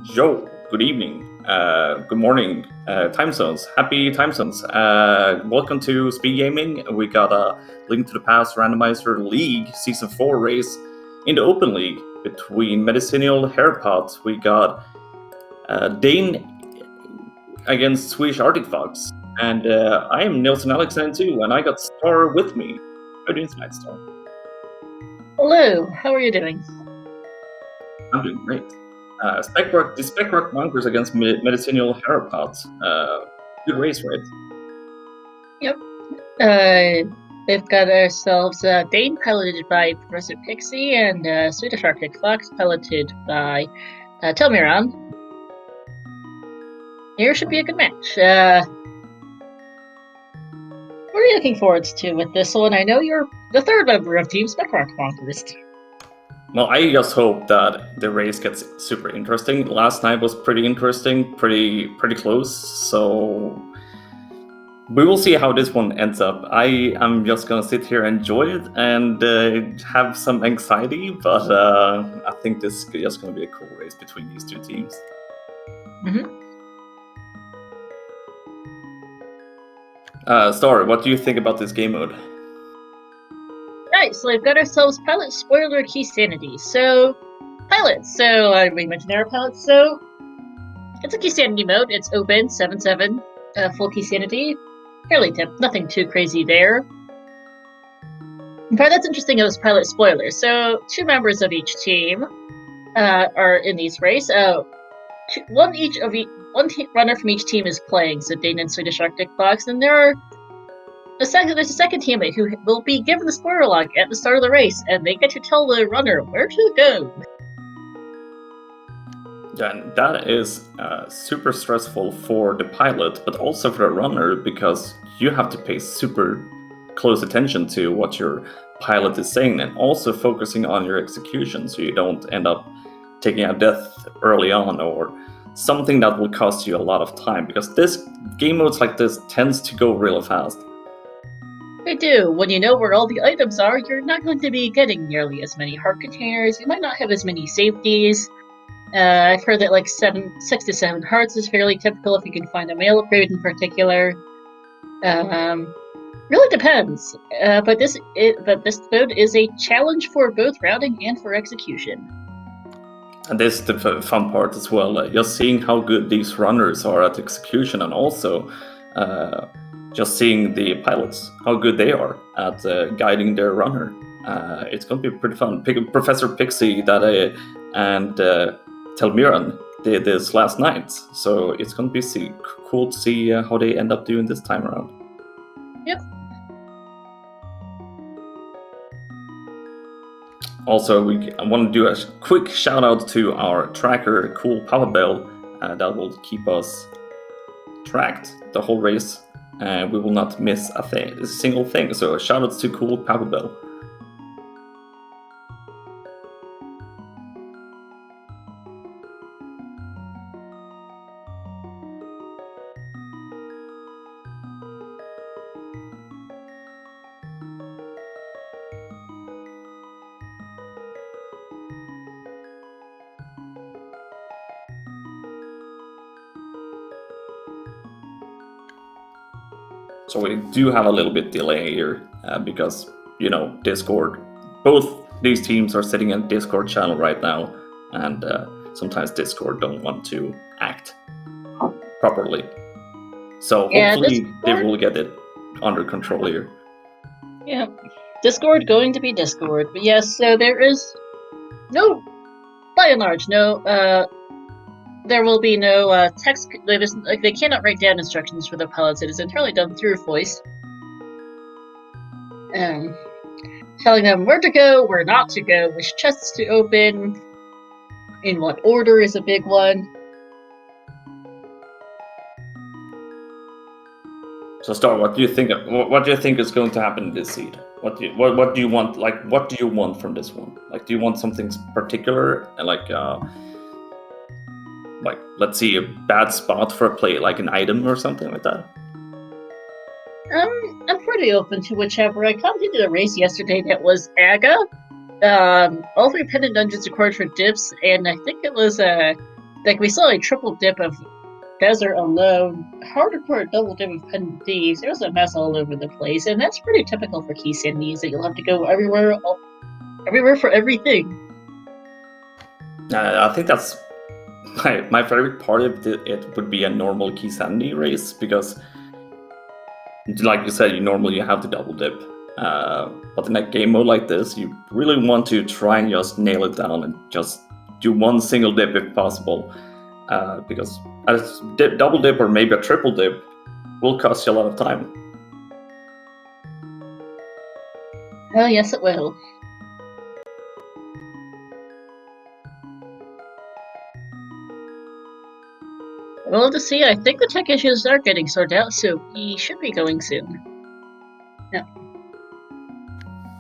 Yo, good evening, good morning, time zones, happy time zones. Welcome to SpeedGaming. We got a Link to the Past Randomizer League Season 4 race in the Open League between Medicinal Hairpots. We got Dane against SwedishArcticFox. And I am Nelson Alexander too, and I got Star with me. How are you doing tonight, Star? Hello, how are you doing? I'm doing great. The Spec Rock Monkers against Medicinal Hairpots. Good race, right? Yep. We've got ourselves Dane, piloted by Professor Pixie, and SwedishArcticFox, piloted by Telmiran. Here should be a good match. What are you looking forward to with this one? I know you're the third member of Team Spec Rock Monkers. Well, I just hope that the race gets super interesting. Last night was pretty interesting, pretty close. So we will see how this one ends up. I am just gonna sit here and enjoy it and have some anxiety, but I think this is just gonna be a cool race between these two teams. Star, what do you think about this game mode? Right, so we've got ourselves pilot spoiler key sanity. So, pilots. So, we mentioned there are pilots. So, it's a key sanity mode. It's open, 7-7, full key sanity. Fairly nothing too crazy there. The part that's interesting is pilot spoilers. So, two members of each team are in these race. One runner from each team is playing. So, Dane and SwedishArcticFox, and there's a second teammate who will be given the spoiler log at the start of the race, and they get to tell the runner where to go. Yeah, and that is super stressful for the pilot, but also for the runner, because you have to pay super close attention to what your pilot is saying, and also focusing on your execution, so you don't end up taking a death early on, or something that will cost you a lot of time, because game modes like this tends to go real fast. They do. When you know where all the items are, you're not going to be getting nearly as many heart containers. You might not have as many safeties. I've heard that 6 to 7 hearts is fairly typical if you can find a male upgrade in particular. Really depends. But this mode is a challenge for both routing and for execution. And this is the fun part as well. Just seeing how good these runners are at execution, and also just seeing the pilots, how good they are at guiding their runner. It's going to be pretty fun. Professor Pixie and Telmiran did this last night, so it's going to be cool to see how they end up doing this time around. Yep. Also, I want to do a quick shout out to our tracker, Cool Power Bell, that will keep us tracked the whole race. And we will not miss a single thing. So shout outs to Cool Power Bell. So we do have a little bit delay here because, Discord. Both these teams are sitting in Discord channel right now, and sometimes Discord don't want to act properly. So hopefully they will get it under control here. Yeah, Discord going to be Discord, but yes. So there is by and large, there will be no text. They cannot write down instructions for the pilots. It is entirely done through voice. Telling them where to go, where not to go, which chests to open, in what order is a big one. So, Star, what do you think? What do you think is going to happen in this seed? What do you want? What do you want from this one? Do you want something particular? Let's see, a bad spot for a play, like an item or something like that? I'm pretty open to whichever. I completed a race yesterday that was AGA. All 3 pendant dungeons required for dips, and I think it was like we saw a triple dip of Desert alone, hardcore double dip of Pen Thieves. There's a mess all over the place, and that's pretty typical for key sanities that you'll have to go everywhere for everything. I think that's my favorite part of it would be a normal key sanity race, because like you said, you normally have to double dip. But in a game mode like this, you really want to try and just nail it down and just do one single dip if possible. Because a double dip or maybe a triple dip will cost you a lot of time. Oh, yes, it will. Well, to see, I think the tech issues are getting sorted out, so we should be going soon. Yeah.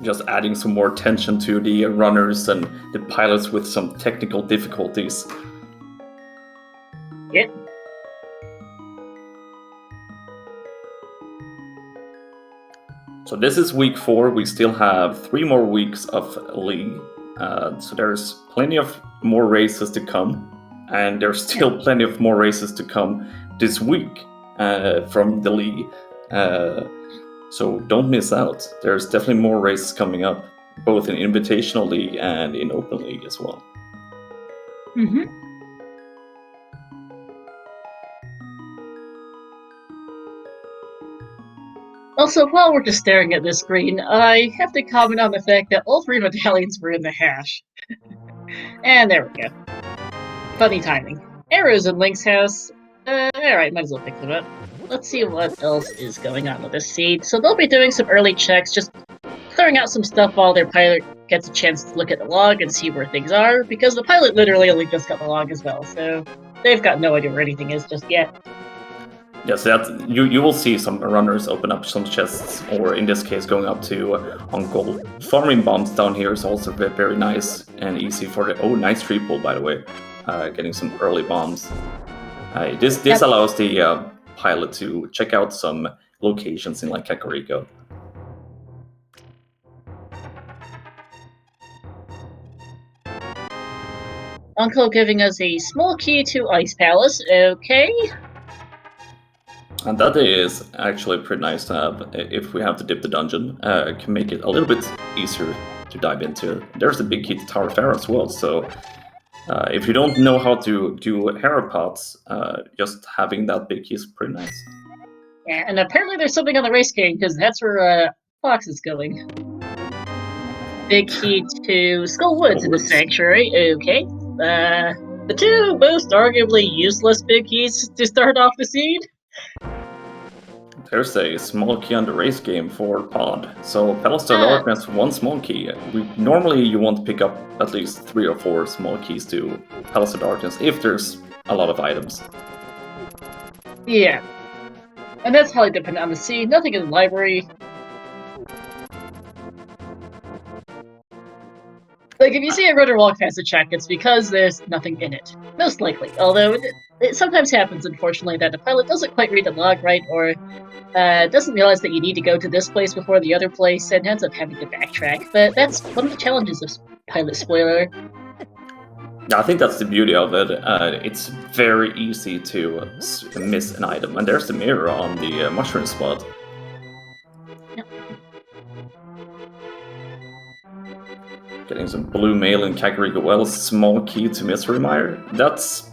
Just adding some more tension to the runners and the pilots with some technical difficulties. Yep. So this is week 4. We still have 3 more weeks of league. So there's plenty of more races to come. And there's still plenty of more races to come this week from the league. So don't miss out. There's definitely more races coming up, both in Invitational League and in Open League as well. Mm-hmm. Also, while we're just staring at this screen, I have to comment on the fact that all 3 medallions were in the hash. And there we go. Funny timing. Arrows in Link's house. Alright, might as well pick them up. Let's see what else is going on with this seed. So they'll be doing some early checks, just clearing out some stuff while their pilot gets a chance to look at the log and see where things are, because the pilot literally only just got the log as well, so they've got no idea where anything is just yet. Yes, you will see some runners open up some chests, or in this case going up to Uncle. Farming bombs down here is also very nice and easy for the... Oh, nice tree pull, by the way. Getting some early bombs. This allows the pilot to check out some locations in like Kakariko. Uncle giving us a small key to Ice Palace, okay. And that is actually pretty nice to have if we have to dip the dungeon. It can make it a little bit easier to dive into. There's a big key to Tower Fair as well, so if you don't know how to do hero pots, just having that big key is pretty nice. Yeah, and apparently there's something on the race game, because that's where Fox is going. Big key to Skull Woods in the Sanctuary, okay. The 2 most arguably useless big keys to start off the seed. There's a small key on the race game for Pod. So Palace of Darkness, 1 small key. Normally you want to pick up at least 3 or 4 small keys to Palace of Darkness if there's a lot of items. Yeah. And that's highly dependent on the seed. Nothing in the library. Like, if you see a runner walk past a check, it's because there's nothing in it. Most likely. Although, it sometimes happens, unfortunately, that the pilot doesn't quite read the log right, or doesn't realize that you need to go to this place before the other place, and ends up having to backtrack. But that's one of the challenges of Pilot Spoiler. I think that's the beauty of it. It's very easy to miss an item. And there's the mirror on the mushroom spot. Getting some blue mail in Kakariko Wells, small key to Mystery Mire. That's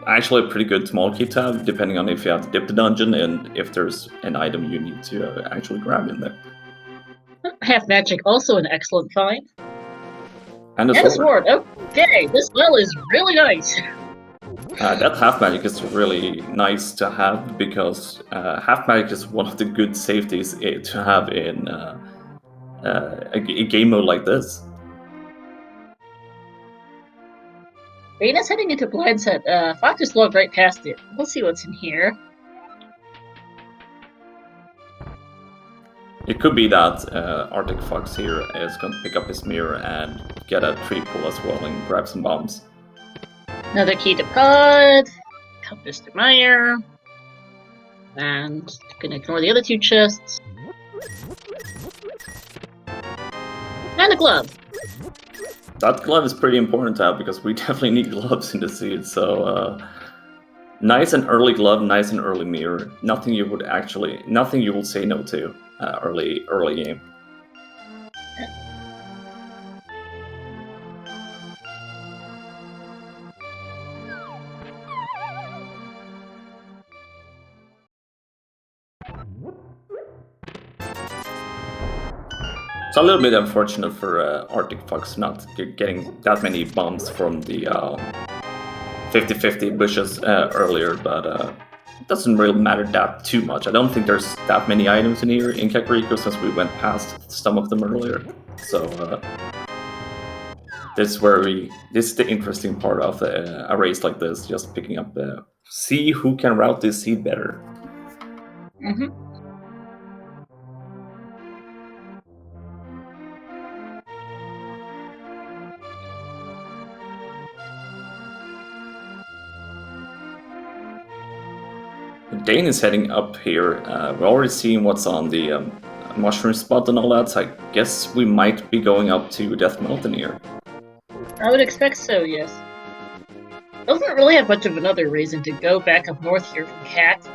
actually a pretty good small key to have, depending on if you have to dip the dungeon and if there's an item you need to actually grab in there. Half Magic, also an excellent find. And a sword. Okay, this well is really nice. That Half Magic is really nice to have, because Half Magic is one of the good safeties to have in a game mode like this. Reina's heading into Blind Set. Fox just walked right past it. We'll see what's in here. It could be that ALTTTPR here is going to pick up his mirror and get a tree pull as well and grab some bombs. Another key to Pod. Help Mr. Meyer. And gonna ignore the other 2 chests. And a glove. That glove is pretty important to have because we definitely need gloves in the seed. So nice and early glove, nice and early mirror. Nothing you will say no to early game. It's a little bit unfortunate for ALTTTPR not getting that many bombs from the 50-50 bushes earlier, but it doesn't really matter that too much. I don't think there's that many items in here in Kakariko since we went past some of them earlier. So this is the interesting part of a race like this, just picking up see who can route this seed better. Mm-hmm. Dane is heading up here. We're already seeing what's on the mushroom spot and all that, so I guess we might be going up to Death Mountain here. I would expect so, yes. Doesn't really have much of another reason to go back up north here from Cat.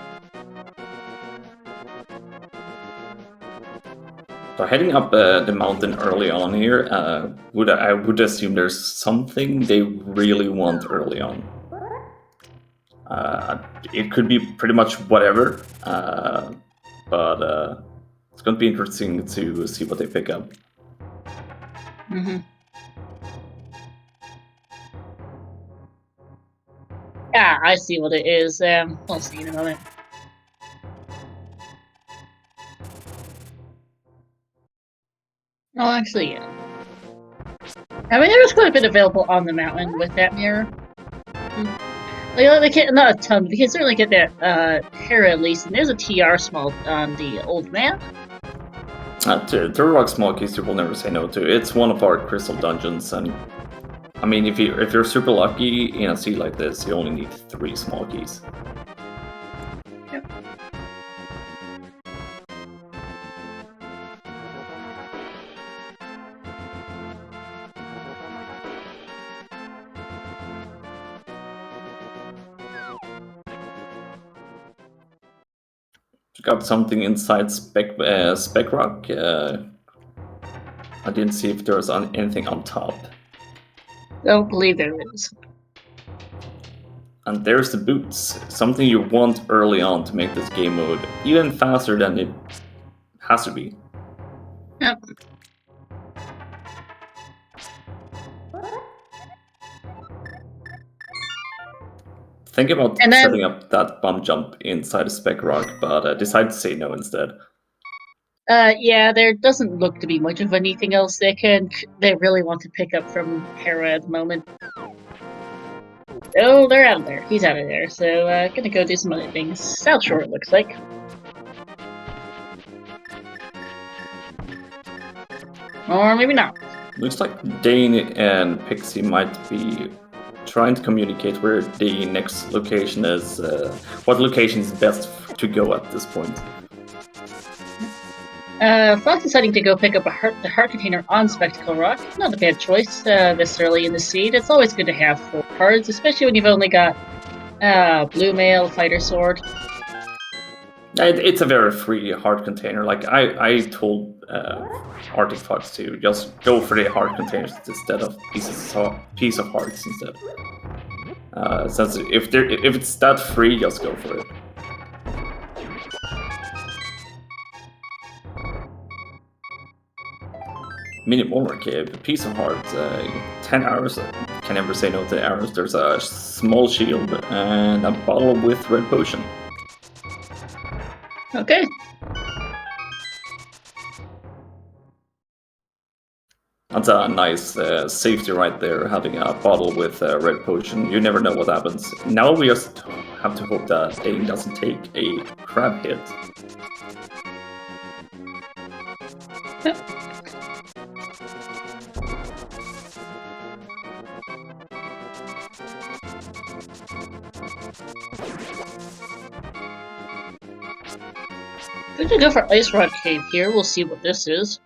So heading up the mountain early on here, I would assume there's something they really want early on. It could be pretty much whatever, but it's going to be interesting to see what they pick up. Mm-hmm. Ah, I see what it is. We'll see in a moment. Oh, actually, yeah. I mean, there was quite a bit available on the mountain with that mirror. Like, they can't, not a ton, but you can certainly get that Hera at least. And there's a TR small on the old map. Turok small keys you will never say no to. It's one of our crystal dungeons, and I mean, if you're super lucky in a seed like this, you only need 3 small keys. Yep. Got something inside Spec Rock. I didn't see if there was anything on top. Don't believe there is. And there's the boots. Something you want early on to make this game mode even faster than it has to be. Yep. Think about setting up that bump jump inside a Spec Rock, but decide to say no instead. Yeah, there doesn't look to be much of anything else they really want to pick up from Hera at the moment. Oh, they're out of there. He's out of there, so gonna go do some other things. South Shore, it looks like. Or maybe not. Looks like Dane and Pixie might be trying to communicate where the next location is, what location is best to go at this point. Fox deciding to go pick up the heart container on Spectacle Rock. Not a bad choice this early in the seed. It's always good to have 4 cards, especially when you've only got Blue Mail, Fighter Sword. It's a very free heart container. Like I told ArcticFox to just go for the heart containers instead of piece of hearts instead. Since if it's that free, just go for it. Mini Monarch Cave, piece of heart, 10 arrows. Can never say no to the arrows. There's a small shield and a bottle with red potion. Okay. That's a nice safety right there, having a bottle with red potion. You never know what happens. Now we just have to hope that Dane doesn't take a crab hit. Good to go for Ice Rod Cave here. We'll see what this is.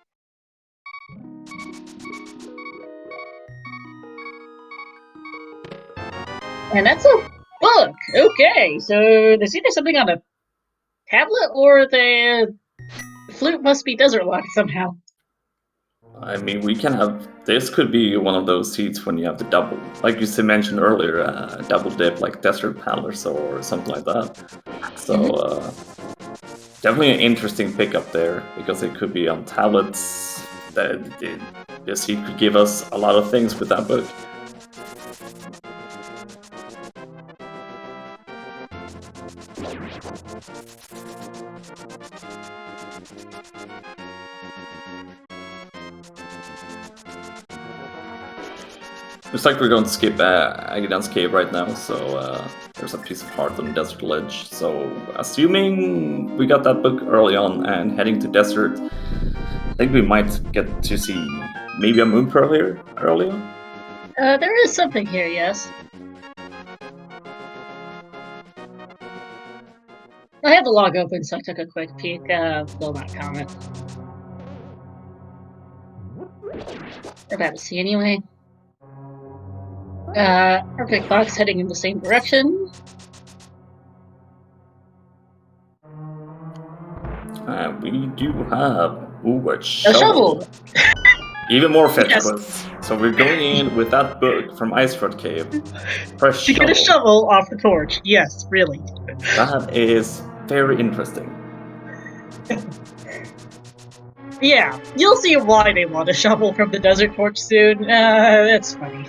And that's a book. Okay, so there's either something on a tablet or the flute must be desert locked somehow. I mean, we can have. This could be one of those seats when you have the double, like you mentioned earlier, double dip, like Desert Palace or something like that. So definitely an interesting pickup there because it could be on tablets. The seat could give us a lot of things with that book. Looks like we're going to skip Agadan's Cave right now, so there's a piece of heart on the desert ledge. So, assuming we got that book early on and heading to desert, I think we might get to see maybe a moon pearl here early on. There is something here, yes. I had the log open, so I took a quick peek. Will not comment. We're about to see anyway. ALTTTPR heading in the same direction. We do have a A shovel. shovel! Even more fetch Yes. quests. So we're going in with that book from Iceford Cave. To get a shovel off the torch. Yes, really. That is very interesting. Yeah, you'll see why they want a shovel from the desert torch soon. That's funny.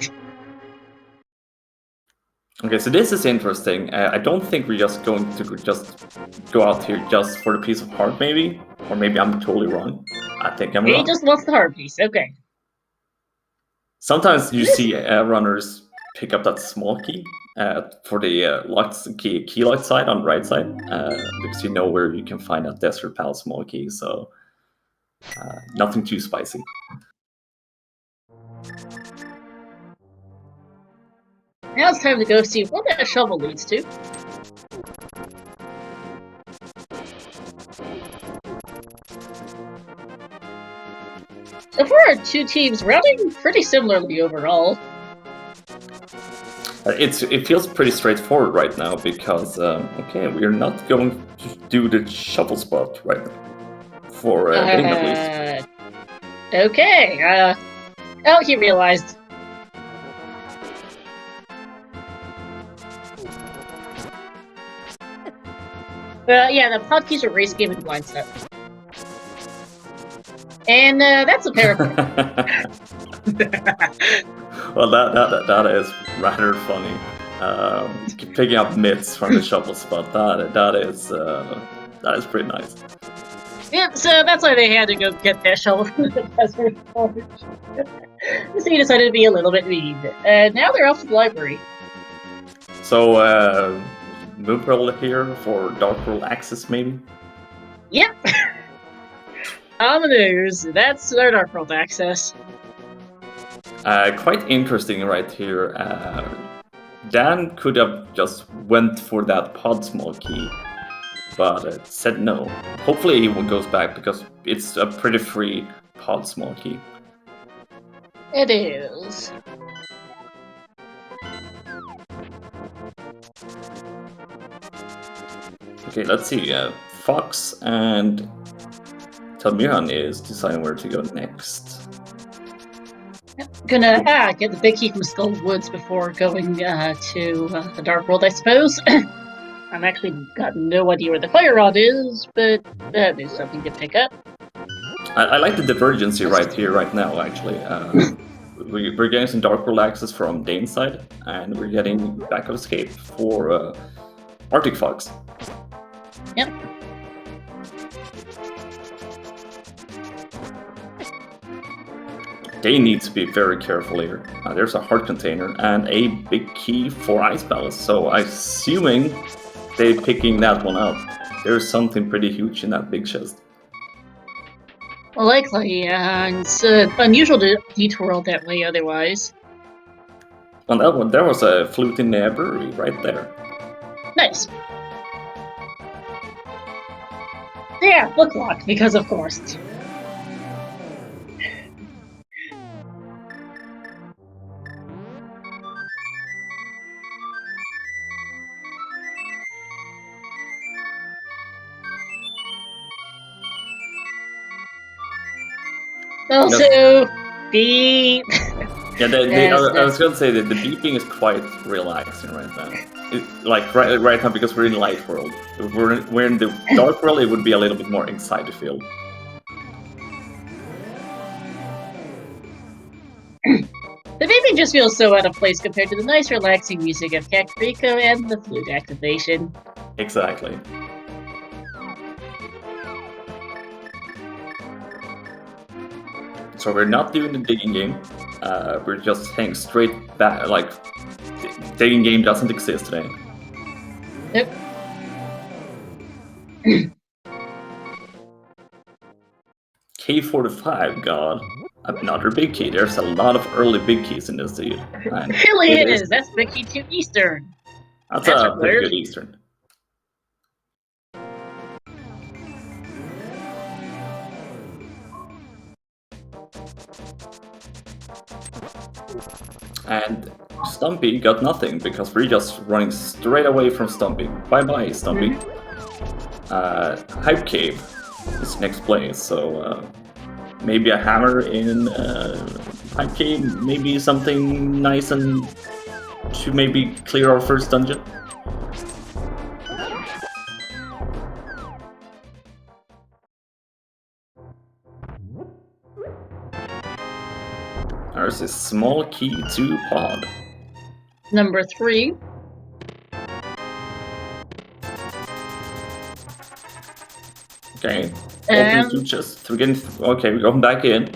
Okay, so this is interesting. I don't think we're just going to just go out here just for the piece of heart, maybe? Or maybe I'm totally wrong. I think I'm He wrong. just wants the heart piece, okay. Sometimes you see runners pick up that small key for the key lock side on the right side, because you know where you can find that Desert Pal small key, so nothing too spicy. Now it's time to go see what that shovel leads to. So far, our two teams routing pretty similarly overall. It feels pretty straightforward right now because okay, we're not going to do the shovel spot right now for Dane at least. Okay. Oh, he realized. Yeah, the pod keys are race game and blind set. And that's a paraphrase. Well, that is rather funny. Picking up mitts from the shovel spot. That is pretty nice. Yeah, so that's why they had to go get that shovel from the desert torch. So he decided to be a little bit mean. Now they're off to the library. So, Moon Pearl here for Dark World access, maybe? Yep. On the news, that's their Dark World access. Quite interesting right here. Dan could have just went for that pod small key, but said no. Hopefully he goes back because it's a pretty free pod small key. It is. Okay, let's see. Fox and Talmiran is deciding where to go next. Gonna get the big key from Skull Woods before going to the Dark World, I suppose. I'm actually got no idea where the fire rod is, but there's something to pick up. I like the divergency right here, right now, actually. We're getting some Dark World access from Dane's side, and we're getting Back of Escape for ARCTTPR. Yep. They need to be very careful here. There's a heart container and a big key for Ice Palace, so I'm assuming they're picking that one up. There's something pretty huge in that big chest. Well, likely, it's unusual to detour that way otherwise. On that one, there was a flute in the brewery right there. Nice. Yeah, book lock, because of course. Also, beep. Yeah, I was going to say that the beeping is quite relaxing right now. Right now, because we're in light world. If we're in the dark world, it would be a little bit more anxiety filled. The beeping just feels so out of place compared to the nice, relaxing music of Kakariko and the flute activation. Exactly. So we're not doing the digging game. We're just heading straight back. Like, the digging game doesn't exist today. Yep. K45, God. Another big key. There's a lot of early big keys in this dude. It really is. That's Big Key 2 Eastern. That's a pretty good Eastern. And Stumpy got nothing because we're just running straight away from Stumpy. Bye-bye, Stumpy. Hype Cave is next place, so maybe a hammer in Hype Cave, maybe something nice and to maybe clear our first dungeon. There's a small key to pod. Number 3. Okay. Open to chest. Okay, we're going back in.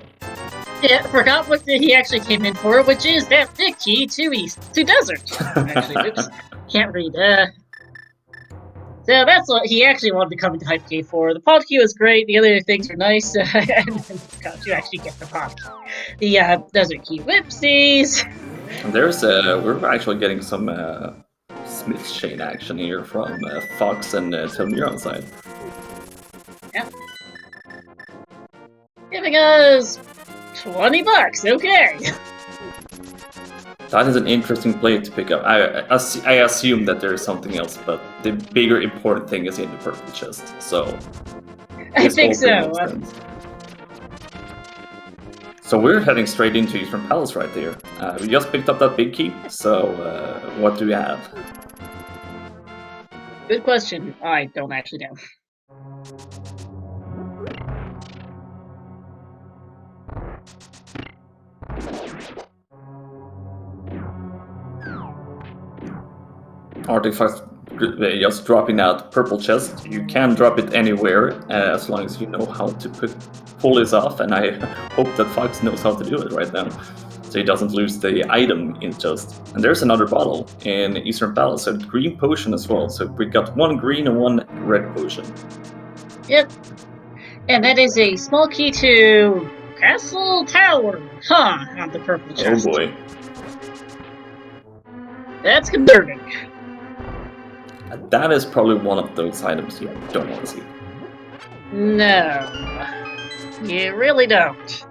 Yeah, forgot what he actually came in for, which is that big key to desert. Actually, oops, can't read. So that's what he actually wanted to come into Hype Cave for. The pod key was great, the other things were nice, and forgot to actually get the pod key. The desert key, whoopsies. And there's we're actually getting some Smith chain action here from Fox and Telmir on side. Yeah. Giving us $20, okay. That is an interesting play to pick up. I assume that there is something else, but the bigger important thing is in the purple chest, so... I think so. So we're heading straight into Eastern Palace right there. We just picked up that big key, so what do we have? Good question. I don't actually know. Artifacts just dropping out purple chest. You can drop it anywhere as long as you know how to pull this off, and I hope that Fox knows how to do it right now, so he doesn't lose the item in chest. And there's another bottle in Eastern Palace, a green potion as well. So we got one green and one red potion. Yep. And that is a small key to Castle Tower. Huh, on the purple chest. Oh boy. That's concerning. That is probably one of those items you don't want to see. No. You really don't.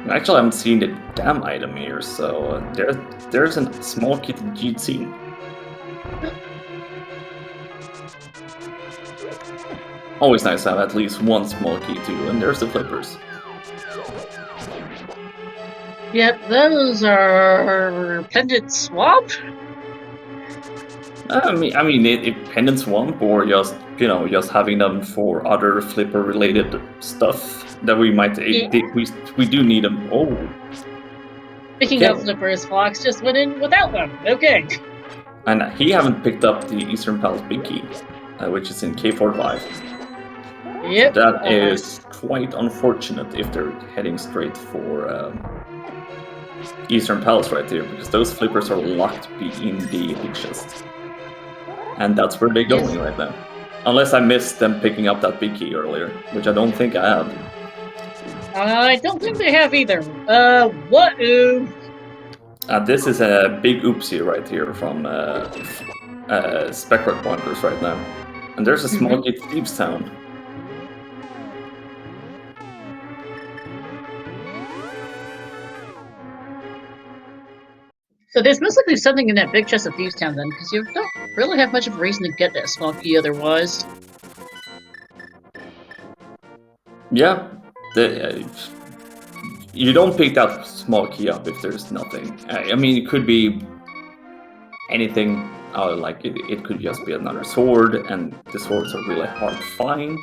Actually, I haven't seen the damn item here, so there's a small key to GT. Always nice to have at least one small key too, and there's the flippers. Yep, those are pendant swap. I mean, it pendant swamp, or just just having them for other flipper related stuff that we might. Yeah. We do need them. Oh. Speaking of flippers, Fox just went in without them. Okay. And he haven't picked up the Eastern Palace big key, which is in K45. Yep. So that is quite unfortunate if they're heading straight for Eastern Palace right there, because those flippers are locked in the big chest. And that's where they're going right now. Unless I missed them picking up that big key earlier, which I don't think I have. I don't think they have either. What? This is a big oopsie right here from Spec Bunkers right now. And there's a small key to Thieves Town. So there's most likely something in that big chest of Thieves Town then, because you don't really have much of a reason to get that small key otherwise. Yeah, you don't pick that small key up if there's nothing. I mean, it could be anything. Like it could just be another sword, and the swords are really hard to find.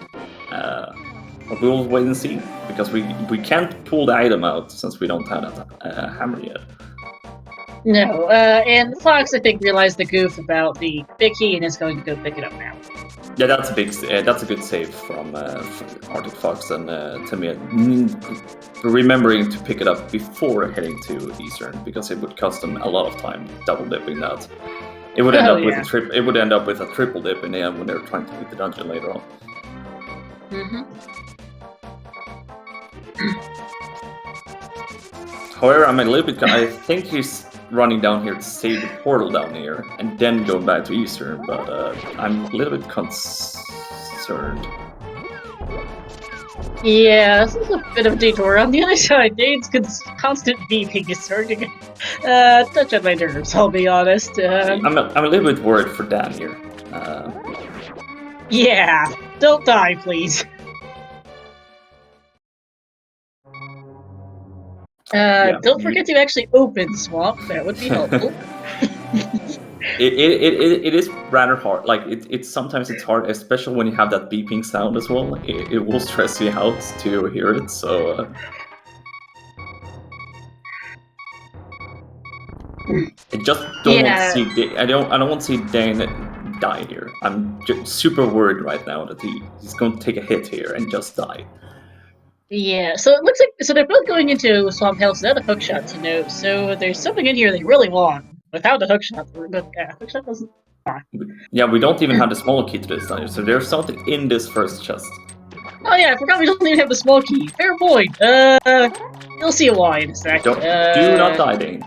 But we'll wait and see, because we can't pull the item out since we don't have that hammer yet. No, and Fox, I think, realized the goof about the big key and is going to go pick it up now. Yeah, that's a good save from ALTTTPR and Timmy remembering to pick it up before heading to Eastern, because it would cost them a lot of time double dipping that. It would end up with a trip. It would end up with a triple dip in the end when they're trying to beat the dungeon later on. However, I'm a little bit. I think he's running down here to save the portal down here and then go back to Eastern, but I'm a little bit concerned. Yeah, this is a bit of a detour. On the other side, Dane's constant beeping is starting to touch on my nerves, I'll be honest. I'm a little bit worried for Dan here. Yeah, don't die, please. Don't forget to actually open Swamp. That would be helpful. It is rather hard. Like it's sometimes it's hard, especially when you have that beeping sound as well. It will stress you out to hear it. So I just don't want to see. I don't want to see Dane die here. I'm just super worried right now that he's going to take a hit here and just die. Yeah, so it looks like they're both going into Swamp House without a hookshot to note. So there's something in here they really want without the hookshot. Hookshot doesn't. Yeah, we don't even have the small key to this dungeon, so there's something in this first chest. Oh yeah, I forgot we don't even have the small key. Fair point. You'll see why in a sec. Do not die, Dane.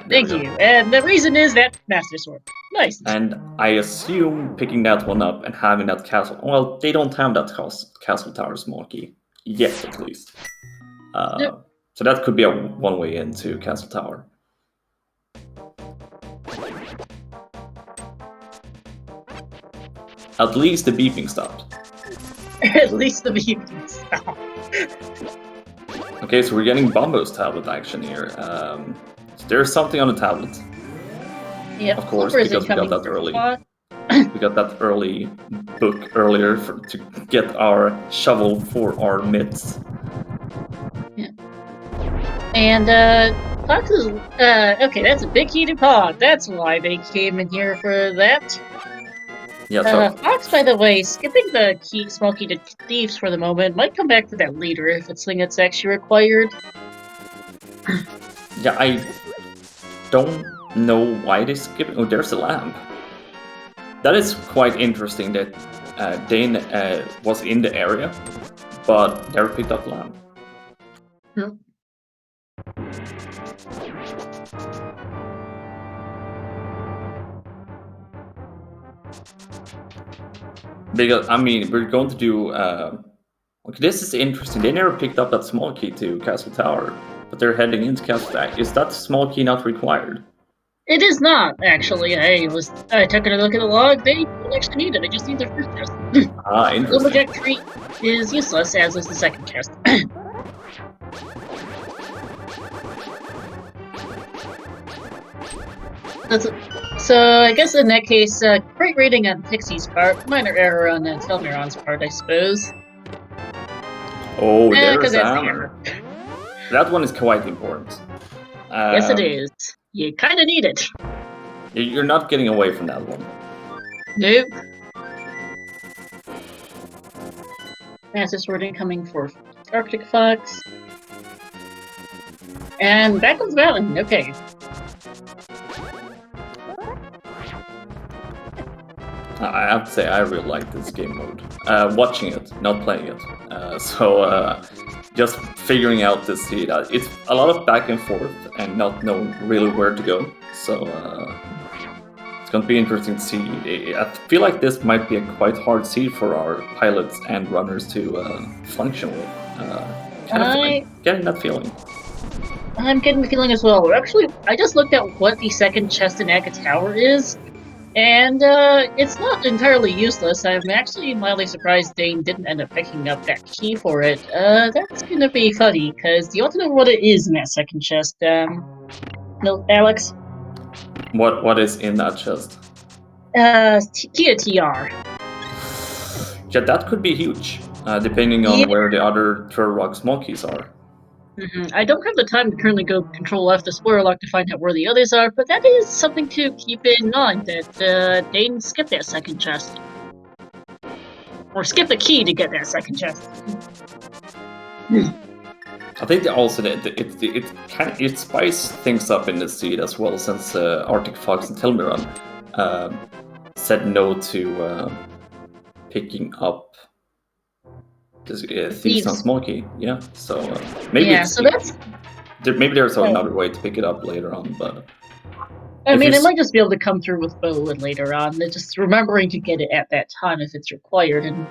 Thank you. And the reason is that Master Sword. Nice. And I assume picking that one up and having that castle. Well, they don't have that castle tower small key. Yet, at least. Yep. So that could be a one way into Castle Tower. At least the beeping stopped. At least the beeping stopped. Okay, so we're getting Bombo's tablet action here. So there's something on the tablet. Yeah, of course, because we got that early. We got that early book earlier to get our shovel for our mitts. Yeah. And Fox is okay. That's a big heated pod. That's why they came in here for that. Yeah. So Fox, by the way, skipping the small key to thieves for the moment, might come back to that leader if it's something that's actually required. Yeah, I don't know why they skip it. Oh, there's a lamp. That is quite interesting that Dane was in the area, but never picked up lamp. Hmm. Because, I mean, we're going to do... okay, this is interesting. They never picked up that small key to Castle Tower, but they're heading into Castle Tower. Is that small key not required? It is not, actually. I took a look at the log. They don't actually need it. They just need their first chest. Interesting. Lumberjack treat is useless, as is the second chest. So I guess in that case, great rating on Pixie's part, minor error on Telmiron's part, I suppose. Oh, there's hammer. That one is quite important. Yes, it is. You kind of need it. You're not getting away from that one. Nope. Master Sword incoming for ArcticFox. And back comes Valen. Okay. I have to say, I really like this game mode. Watching it, not playing it. So just figuring out this seed. It's a lot of back and forth and not knowing really where to go. So it's going to be interesting to see. I feel like this might be a quite hard seed for our pilots and runners to function with. Getting that feeling. I'm getting the feeling as well. Actually, I just looked at what the second chest in Aga Tower is. And it's not entirely useless. I'm actually mildly surprised Dane didn't end up picking up that key for it. That's gonna be funny, because you ought to know what it is in that second chest. No, Alex? What is in that chest? Key to TR. Yeah, that could be huge, depending on where the other Turok small keys are. I don't have the time to currently go Control F the spoiler lock to find out where the others are, but that is something to keep in mind, that Dane skipped that second chest. Or skip the key to get that second chest. I think also that it spices things up in the seed as well, since ALTTTPR and Telmiran said no to picking up this Thieves on small key. Yeah, so maybe maybe there's another way to pick it up later on, but. I mean, it might just be able to come through with Bowen later on. They're just remembering to get it at that time if it's required. And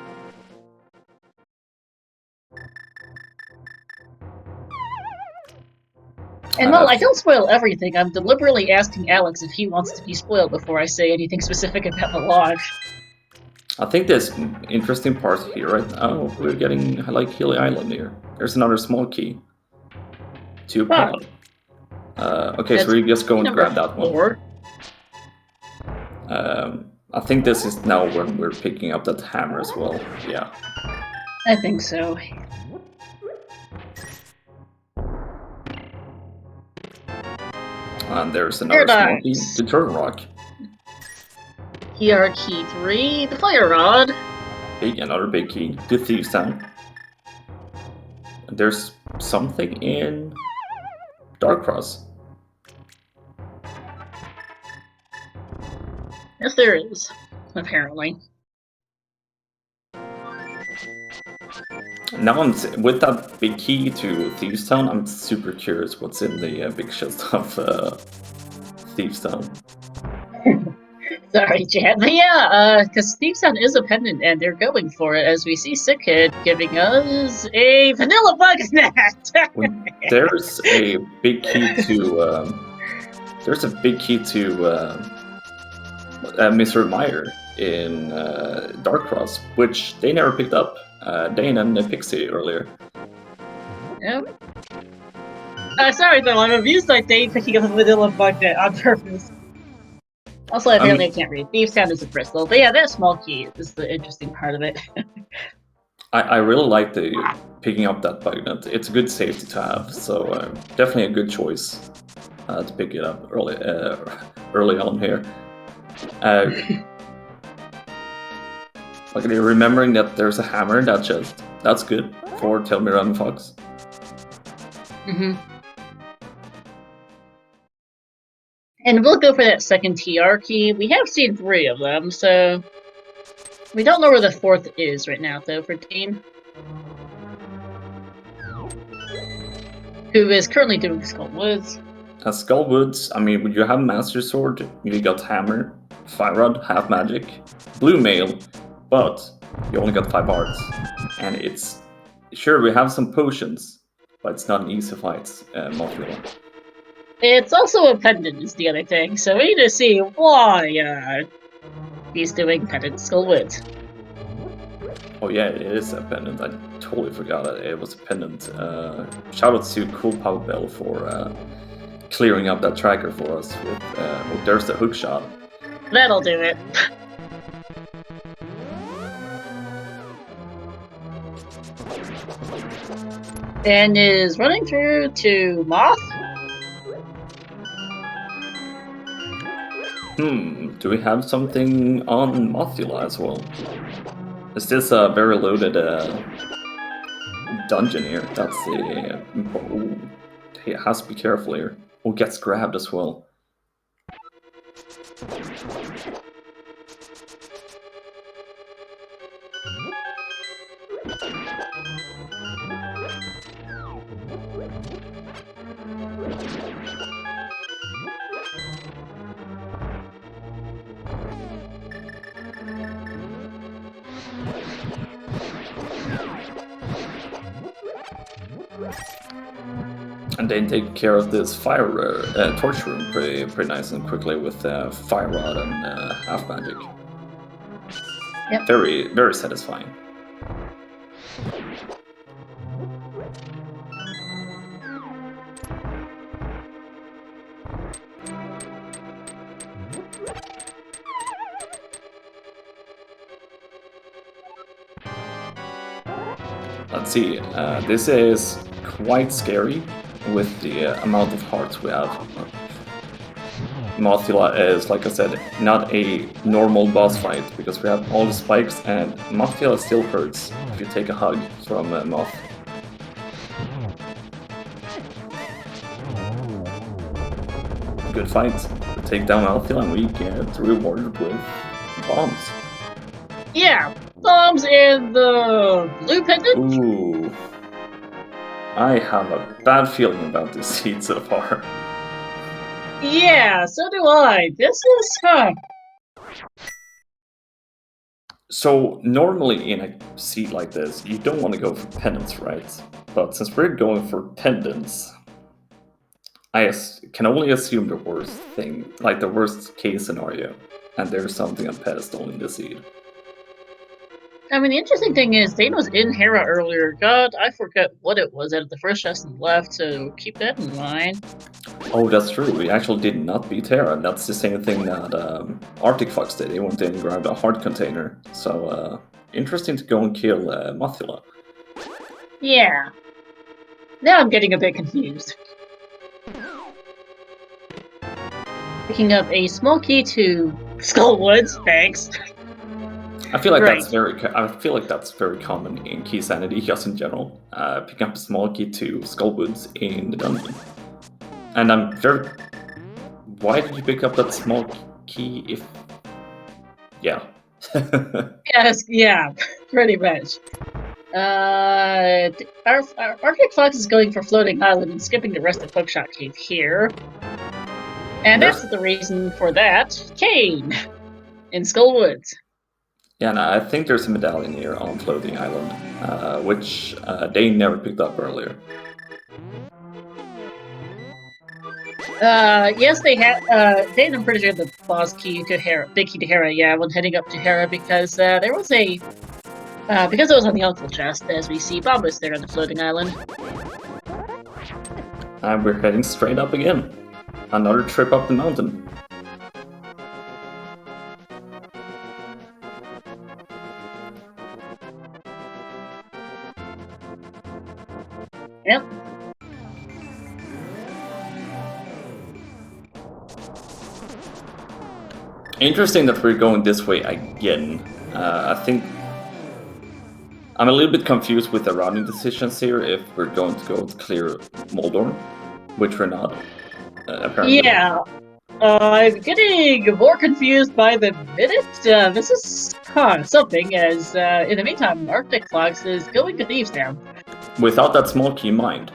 well, I don't spoil everything. I'm deliberately asking Alex if he wants to be spoiled before I say anything specific about the log. I think there's interesting parts here, right? Oh, we're getting like Hilly Island here. There's another small key. To pod. Okay, so we just go and grab that one. I think this is now when we're picking up that hammer as well. Yeah. I think so. And there's another small key, the turtle rock. TR key 3, the fire rod. Another big key, the Thieves Town. And there's something in Dark Cross. Yes, there is, apparently. Now with that big key to Thieves Town, I'm super curious what's in the big chest of Thieves Town. Sorry, Chad. But yeah, because Thieves Town is a pendant, and they're going for it, as we see Sickhead giving us a vanilla bug net. There's a big key to. There's a big key to Mr. Meyer in Dark Cross, which they never picked up. Dane and the Pixie earlier. Yep. Sorry though, I'm amused by Dane picking up a vanilla bug net on purpose. Also, apparently I can't read. Thieves Town is a crystal, but yeah, that small key is the interesting part of it. I really like the picking up that bug net. It's a good safety to have, so definitely a good choice to pick it up early on here. Okay, remembering that there's a hammer in that chest. That's good for Telmiran Fox. And we'll go for that second TR key. We have seen 3 of them, so we don't know where the 4th is right now, though, for Dane. Who is currently doing Skullwoods. Skullwoods, I mean, when you have Master Sword, you got Hammer, Fire Rod, Half Magic, Blue Mail, but you only got 5 hearts. And it's... Sure, we have some potions, but it's not an easy fight, Mothula. It's also a pendant is the other thing, so we need to see why he's doing pendant Skullwoods. Oh yeah, it is a pendant. I totally forgot that it was a pendant. Shout out to Cool Power Bell for clearing up that tracker for us with there's the hook shot. That'll do it. And is running through to Moth. Do we have something on Mothula as well? Is this a very loaded dungeon here? That's the... Oh, he has to be careful here. Oh, gets grabbed as well. And they take care of this fire torch room pretty nice and quickly with fire rod and half magic. Yep. Very satisfying. Let's see, this is quite scary with the amount of hearts we have. Mothula is, like I said, not a normal boss fight because we have all the spikes, and Mothula still hurts if you take a hug from Moth. Good fight. We take down Mothula and we get rewarded with bombs. Yeah, bombs and the blue pendant. Ooh. I have a bad feeling about this seed so far. Yeah, so do I. This is fun. So normally in a seed like this, you don't want to go for pendants, right? But since we're going for pendants, I can only assume the worst thing, like the worst case scenario, and there's something on pedestal in the seed. I mean, the interesting thing is, Dane was in Hera earlier. God, I forgot what it was out of the first chest he left, so keep that in mind. Oh, that's true. We actually did not beat Hera. That's the same thing that ALTTTPR did. He went in and grabbed a heart container. So, interesting to go and kill Mothula. Yeah. Now I'm getting a bit confused. Picking up a small key to Skullwoods, thanks. I feel like Right. that's very common in Key Sanity, just in general. Picking up a small key to Skullwoods in the dungeon. And I'm very... Why did you pick up that small key if... Yeah. Yes, yeah, pretty much. Our ArcticFox is going for Floating Island and skipping the rest of Hookshot Cave here. And that's the reason for that. Kane! In Skullwoods. Yeah, and I think there's a medallion here on Floating Island, which Dane never picked up earlier. Yes, they had. Dane, I'm pretty sure the boss key to Hera, big key to Hera, yeah, when heading up to Hera, because there was a. Because it was on the Uncle chest, as we see Bombus there on the Floating Island. And we're heading straight up again. Another trip up the mountain. Yep. Interesting that we're going this way again. I think I'm a little bit confused with the routing decisions here if we're going to go to clear Moldor, which we're not, apparently. Yeah. I'm getting more confused by the minute. This is something, as in the meantime, ArcticFox is going to Thieves Town. Without that small key in mind.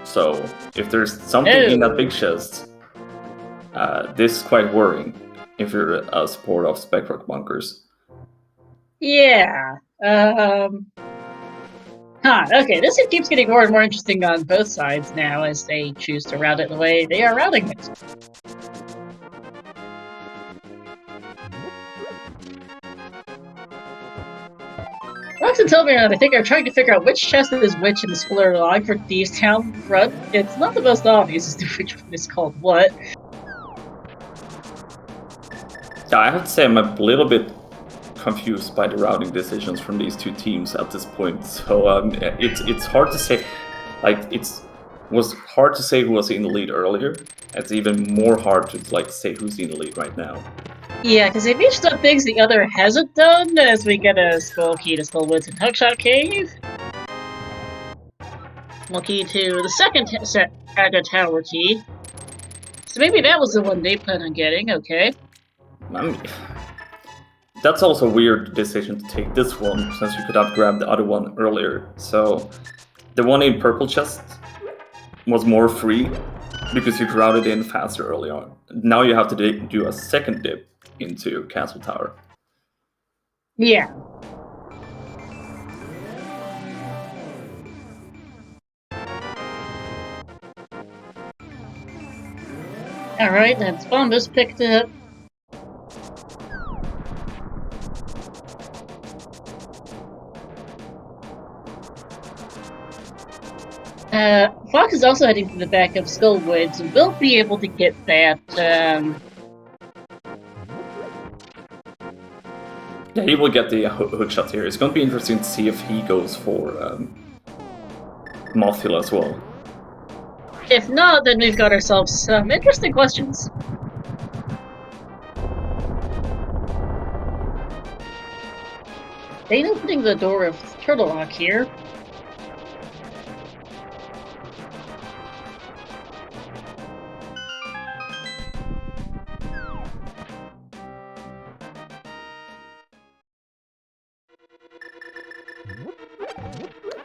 So, if there's something in that big chest, this is quite worrying if you're a supporter of Specrock bunkers. Yeah. Okay, this keeps getting more and more interesting on both sides now as they choose to route it the way they are routing it. Rox and Tilbury, I think, are trying to figure out which chest is which in the spoiler log for Thieves Town run. It's not the most obvious as to which one is called what. Yeah, I have to say I'm a little bit confused by the routing decisions from these two teams at this point. So it's hard to say. Like was hard to say who was in the lead earlier. It's even more hard to say who's in the lead right now. Yeah, because they've each done things the other hasn't done, as we get a Skull Key to Skullwoods and Hookshot Cave. Skull Key to the second Aga Tower Key. So maybe that was the one they plan on getting, okay. I mean, that's also a weird decision to take this one, since you could have grabbed the other one earlier. So, the one in purple chest was more free, because you could route it in faster early on. Now you have to do a second dip into Castle Tower. Yeah. Alright, that's Bombus picked up. Fox is also heading to the back of Skullwoods. We'll be able to get that, Yeah, he will get the hook shot here. It's going to be interesting to see if he goes for Mothula as well. If not, then we've got ourselves some interesting questions. Dane opening the door of Turtle Rock here.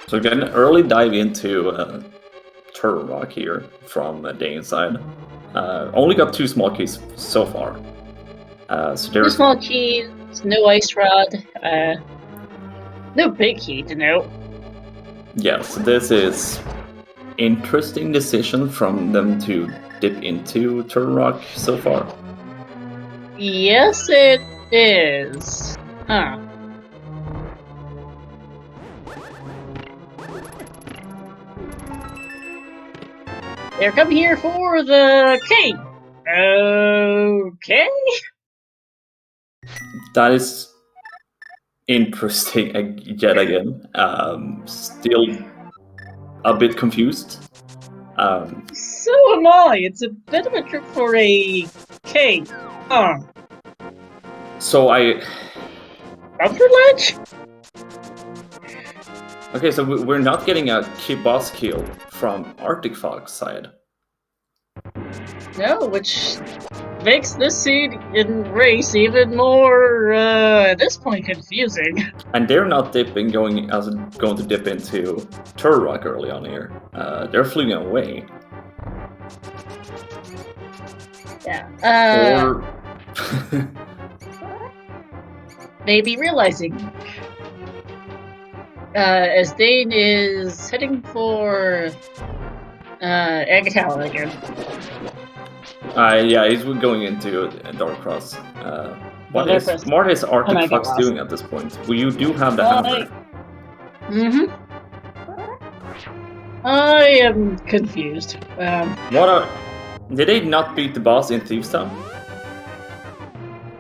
So again, early dive into Turtle Rock here from Dane's side. Only got 2 small keys so far. So there's 2 small keys, no ice rod, no big key to note. Yeah, so this is interesting decision from them to dip into Turtle Rock so far. Yes, it is. Huh. They're coming here for the key. Okay. That is interesting yet again. Still a bit confused. So am I. It's a bit of a trip for a K. Huh. So Upper ledge? Okay, so we're not getting a boss kill from ARCTicFox side. No, which makes this seed in race even more, at this point, confusing. And they're not dipping, going to dip into Turtle Rock early on here. They're fleeing away. Yeah. Or maybe realizing. As Dane is heading for Agathala again. yeah, he's going into Dark Cross. What is ARCTicFox doing at this point? Well, you do have the hammer. Mm-hmm. I am confused. Did they not beat the boss in Thieves Town?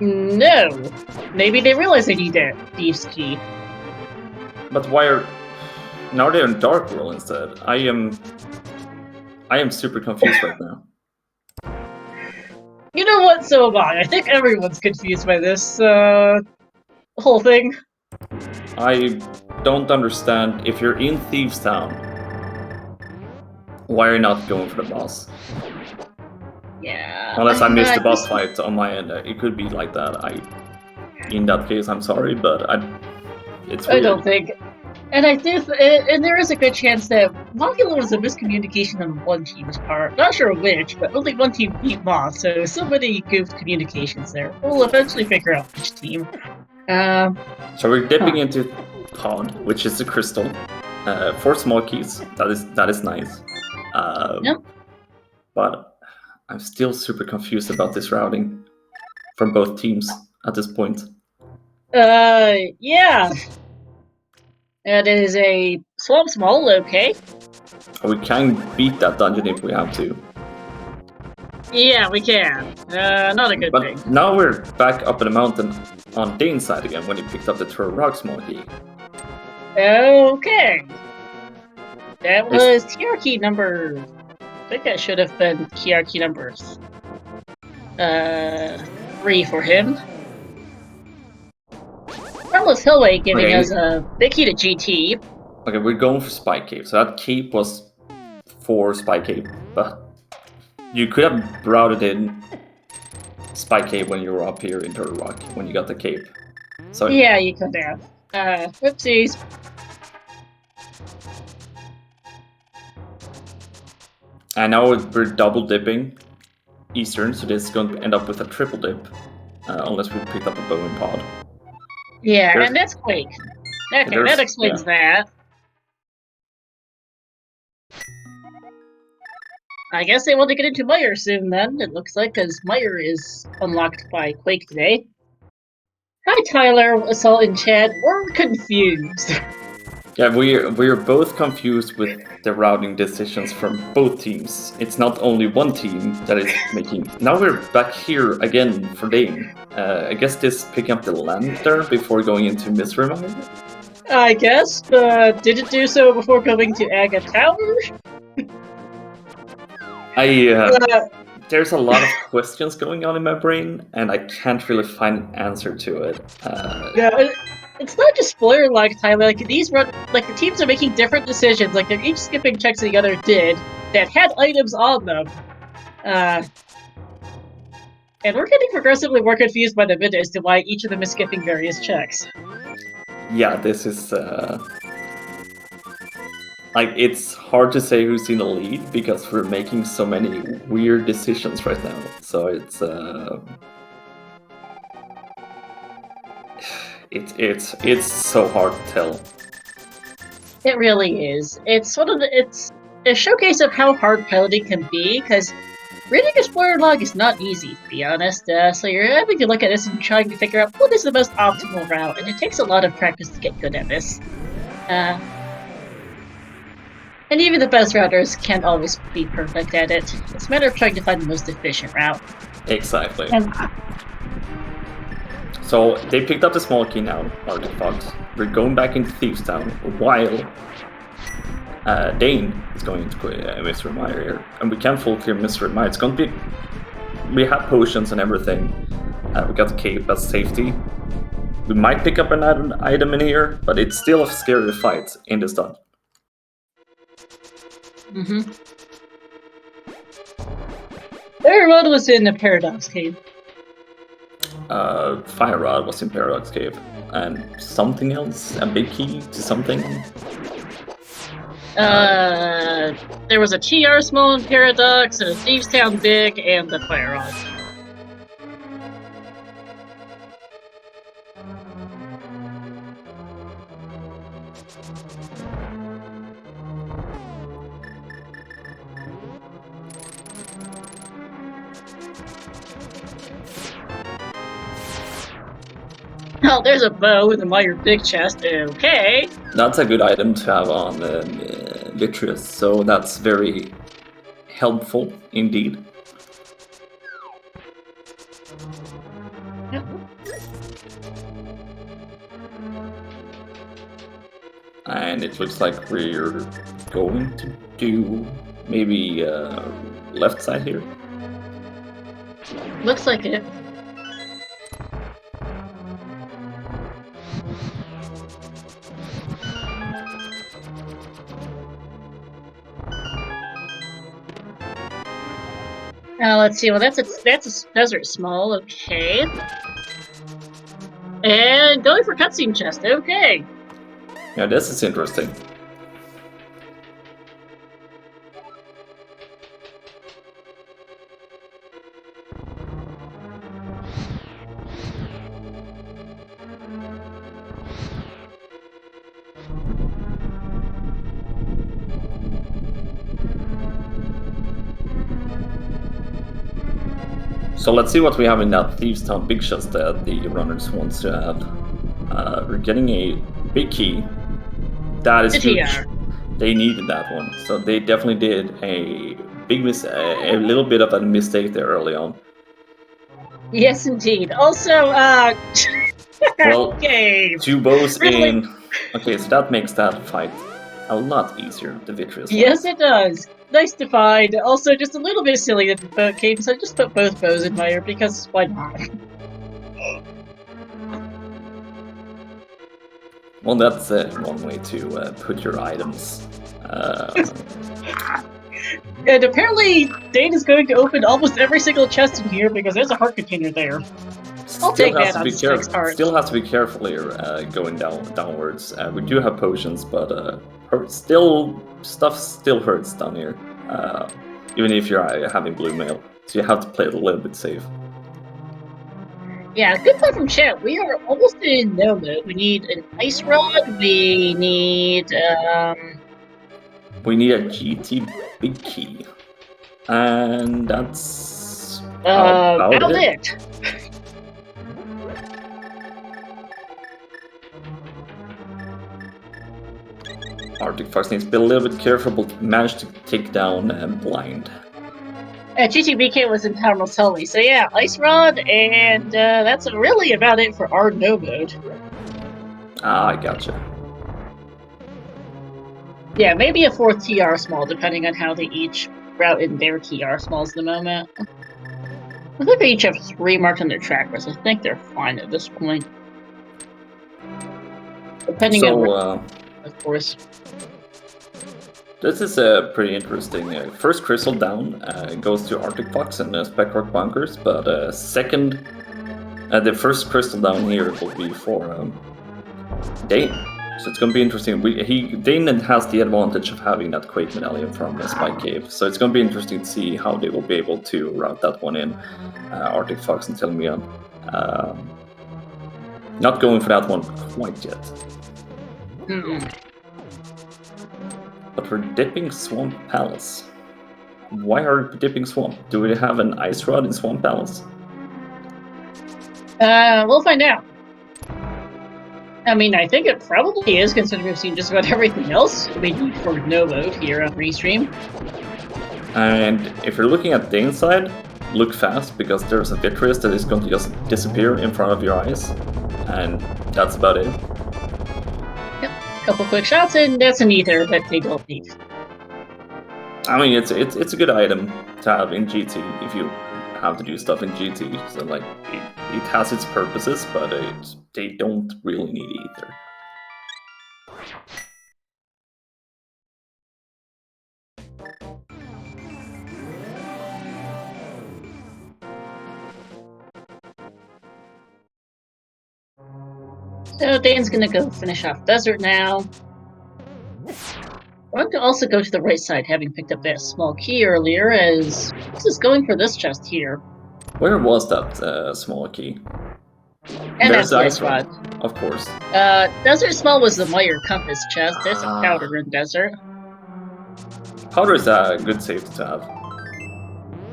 No. Maybe they realize they need that Thieves Key. But why are... Now they're in Dark World instead. I am super confused right now. You know what, so am I. I think everyone's confused by this, whole thing. I don't understand. If you're in Thieves Town, why are you not going for the boss? Yeah. Unless I missed the boss fight on my end, it could be like that. In that case, I'm sorry, but it's weird. I don't think. And I do, and there is a good chance that Mothula was a miscommunication on one team's part. Not sure which, but only one team beat Moth, so many goofed communications there. We'll eventually figure out which team. So we're dipping into Pod, which is a crystal. 4 small keys. That is nice. Yep. But I'm still super confused about this routing from both teams at this point. Yeah. That is a Swamp Small, okay. We can beat that dungeon if we have to. Yeah, we can. Not a good thing. But now we're back up in the mountain on Dane's side again when he picked up the Turtle Rock small key. Okay. That was TR key number... I think that should have been TR key number 3 for him. Carlos Hillway giving us a big key to GT. Okay, we're going for Spike Cave. So that cape was for Spike Cave, but you could have routed in Spike Cave when you were up here in Turtle Rock, when you got the cape. So yeah, you could have. Whoopsies. And now we're double dipping Eastern, so this is going to end up with a triple dip, unless we picked up a bow and pod. Yeah, and that's Quake. Okay, that explains that. I guess they want to get into Meyer soon then, it looks like, because Meyer is unlocked by Quake today. Hi Tyler, Assault in chat, we're confused. Yeah, we're both confused with the routing decisions from both teams. It's not only one team that is making... Now we're back here again for Dane. I guess this picking up the lantern before going into Misremind? I guess, but did it do so before going to Aga Tower? There's a lot of questions going on in my brain, and I can't really find an answer to it. Yeah, it's not just spoiler like Tyler. Like the teams are making different decisions. Like they're each skipping checks the other did that had items on them. And we're getting progressively more confused by the minute as to why each of them is skipping various checks. Yeah, this is like, it's hard to say who's in the lead because we're making so many weird decisions right now. So it's so hard to tell. It really is. It's a showcase of how hard piloting can be, because reading a spoiler log is not easy, to be honest. So you're having to look at this and trying to figure out what is the most optimal route, and it takes a lot of practice to get good at this. And even the best routers can't always be perfect at it. It's a matter of trying to find the most efficient route. Exactly. So they picked up the small key now, ALTTTPR. We're going back into Thieves Town while Dane is going into Mr. Meyer here. And we can't full clear Mr. Meyer. It's going to be... We have potions and everything. We got the cape as safety. We might pick up an item in here, but it's still a scary fight in the start. Their road was in the Paradox Cave. Fire Rod was in Paradox Cave. And something else? A big key to something? There was a TR small in Paradox, and a Thieves Town big, and the Fire Rod. Oh, there's a bow in the Meyer big chest. Okay. That's a good item to have on Vitreous, so that's very helpful indeed. Yep. And it looks like we're going to do maybe left side here. Looks like it. Let's see. Well, that's a desert small. Okay. And going for cutscene chest. Okay. Yeah, this is interesting. So let's see what we have in that Thieves Town big chest that the runners wants to have. We're getting a big key. That is huge. They needed that one, so they definitely did a big a little bit of a mistake there early on. Yes, indeed. Also, well, okay. 2 bows really? In. Okay, so that makes that fight a lot easier. The Vitreous. Yes, it does. Nice to find. Also, just a little bit silly that the boat came, so I just put both bows in Meyer because why not? Well, that's one way to put your items. And apparently, Dane is going to open almost every single chest in here because there's a heart container there. I'll take that on this next card. Still has to be careful here going downwards. We do have potions, but stuff still hurts down here. Even if you're having blue mail, so you have to play it a little bit safe. Yeah, good point from chat. We are almost in no mode. We need an ice rod. We need We need a GT big key. And that's about it. ALTTTPR needs to be a little bit careful, but managed to take down Blind. GTBK was in Powermost Holy, so yeah, Ice Rod, and that's really about it for our no mode. Ah, I gotcha. Yeah, maybe a 4th TR small, depending on how they each route in their TR smalls at the moment. I think they each have 3 marked on their trackers. I think they're fine at this point. Depending on where, of course. This is pretty interesting. First crystal down goes to ALTTTPR and Speckrock Bunkers, but second, the first crystal down here will be for Dane. So it's going to be interesting. Dane has the advantage of having that Quake Medallion from Spike Cave, so it's going to be interesting to see how they will be able to route that one in. ALTTTPR and Telmian. Not going for that one quite yet. But we're dipping Swamp Palace. Why are we dipping Swamp? Do we have an Ice Rod in Swamp Palace? We'll find out. I mean, I think it probably is, considering we've seen just about everything else we need for no mode here on Restream. And if you're looking at Dane's side, look fast, because there's a Vitreous that is going to just disappear in front of your eyes. And that's about it. Yep, a couple quick shots, and that's an ether that they don't need. I mean, it's a good item to have in GT if you have to do stuff in GT. So, like, it has its purposes, but they don't really need ether. So Dane's gonna go finish off Desert now. I want to also go to the right side, having picked up that small key earlier, as this is going for this chest here. Where was that small key? And that's the Ice Rod. Of course. Desert Small was the Meyer Compass chest. There's a powder in Desert. Powder is a good safety to have.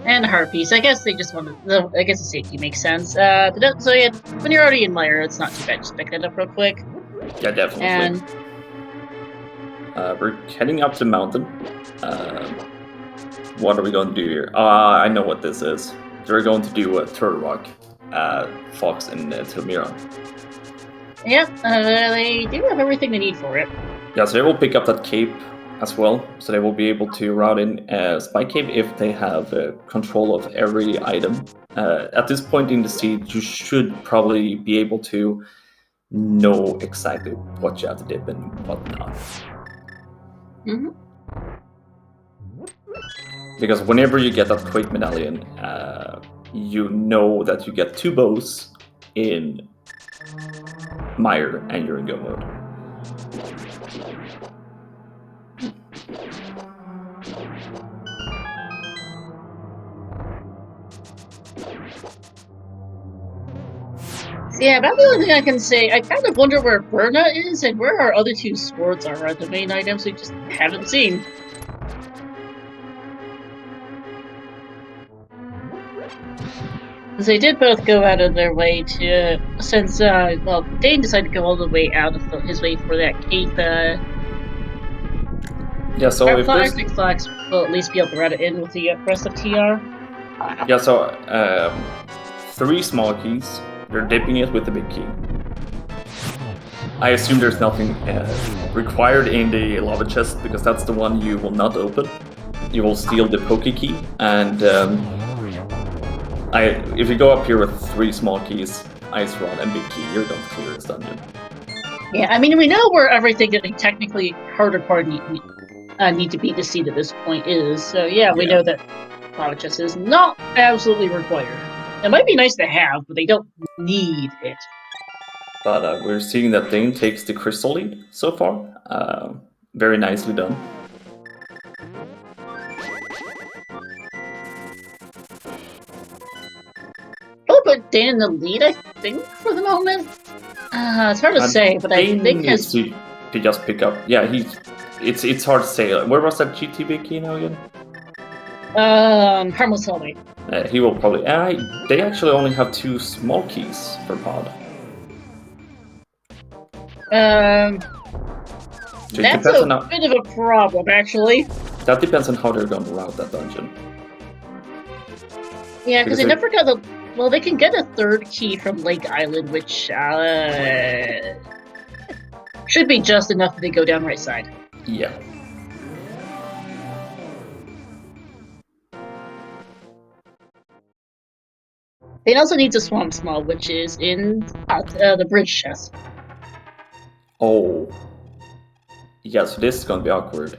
And a heart piece. I guess they just wanted. I guess the safety makes sense. So yeah, when you're already in Meyer, it's not too bad. Just pick that up real quick. Yeah, definitely. And we're heading up the mountain. What are we going to do here? I know what this is. They're going to do a Turtle Rock, Fox, and Telmira. Yeah, they do have everything they need for it. Yeah, so they will pick up that cape as well. So they will be able to route in Spike Cave if they have control of every item. At this point in the siege, you should probably be able to know exactly what you have to dip and what not. Mm-hmm. Because whenever you get that Quake Medallion, you know that you get 2 bows in Meyer and you're in go mode. Yeah, about the only thing I can say, I kind of wonder where Berna is and where our other 2 swords are the main items we just haven't seen. They did both go out of their way to, since, well, Dane decided to go all the way out of his way for that cape, yeah, so if ALTTTPR will at least be able to route it in with the rest of TR. Yeah, so 3 small keys. They're dipping it with the big key. I assume there's nothing required in the lava chest, because that's the one you will not open. You will steal the poke key, and if you go up here with 3 small keys, Ice Rod and big key, you're going to clear this dungeon. Yeah, I mean, we know where everything that they technically harder part need to be to seed at this point is. So yeah, we know that lava chest is not absolutely required. It might be nice to have, but they don't need it. But we're seeing that Dane takes the crystal lead so far. Very nicely done. I'll put Dane in the lead, I think, for the moment. It's hard to say, but I think his... to just pick up. Yeah, it's hard to say. Where was that GTB key now again? Harmless Helmet. He will probably. They actually only have 2 small keys per pod. So That's a bit of a problem, actually. That depends on how they're going to route that dungeon. Yeah, because they never got the. Well, they can get a 3rd key from Lake Island, which should be just enough if they go down right side. Yeah. They also need a Swamp Small, which is in the bridge chest. Oh. Yeah, so this is going to be awkward.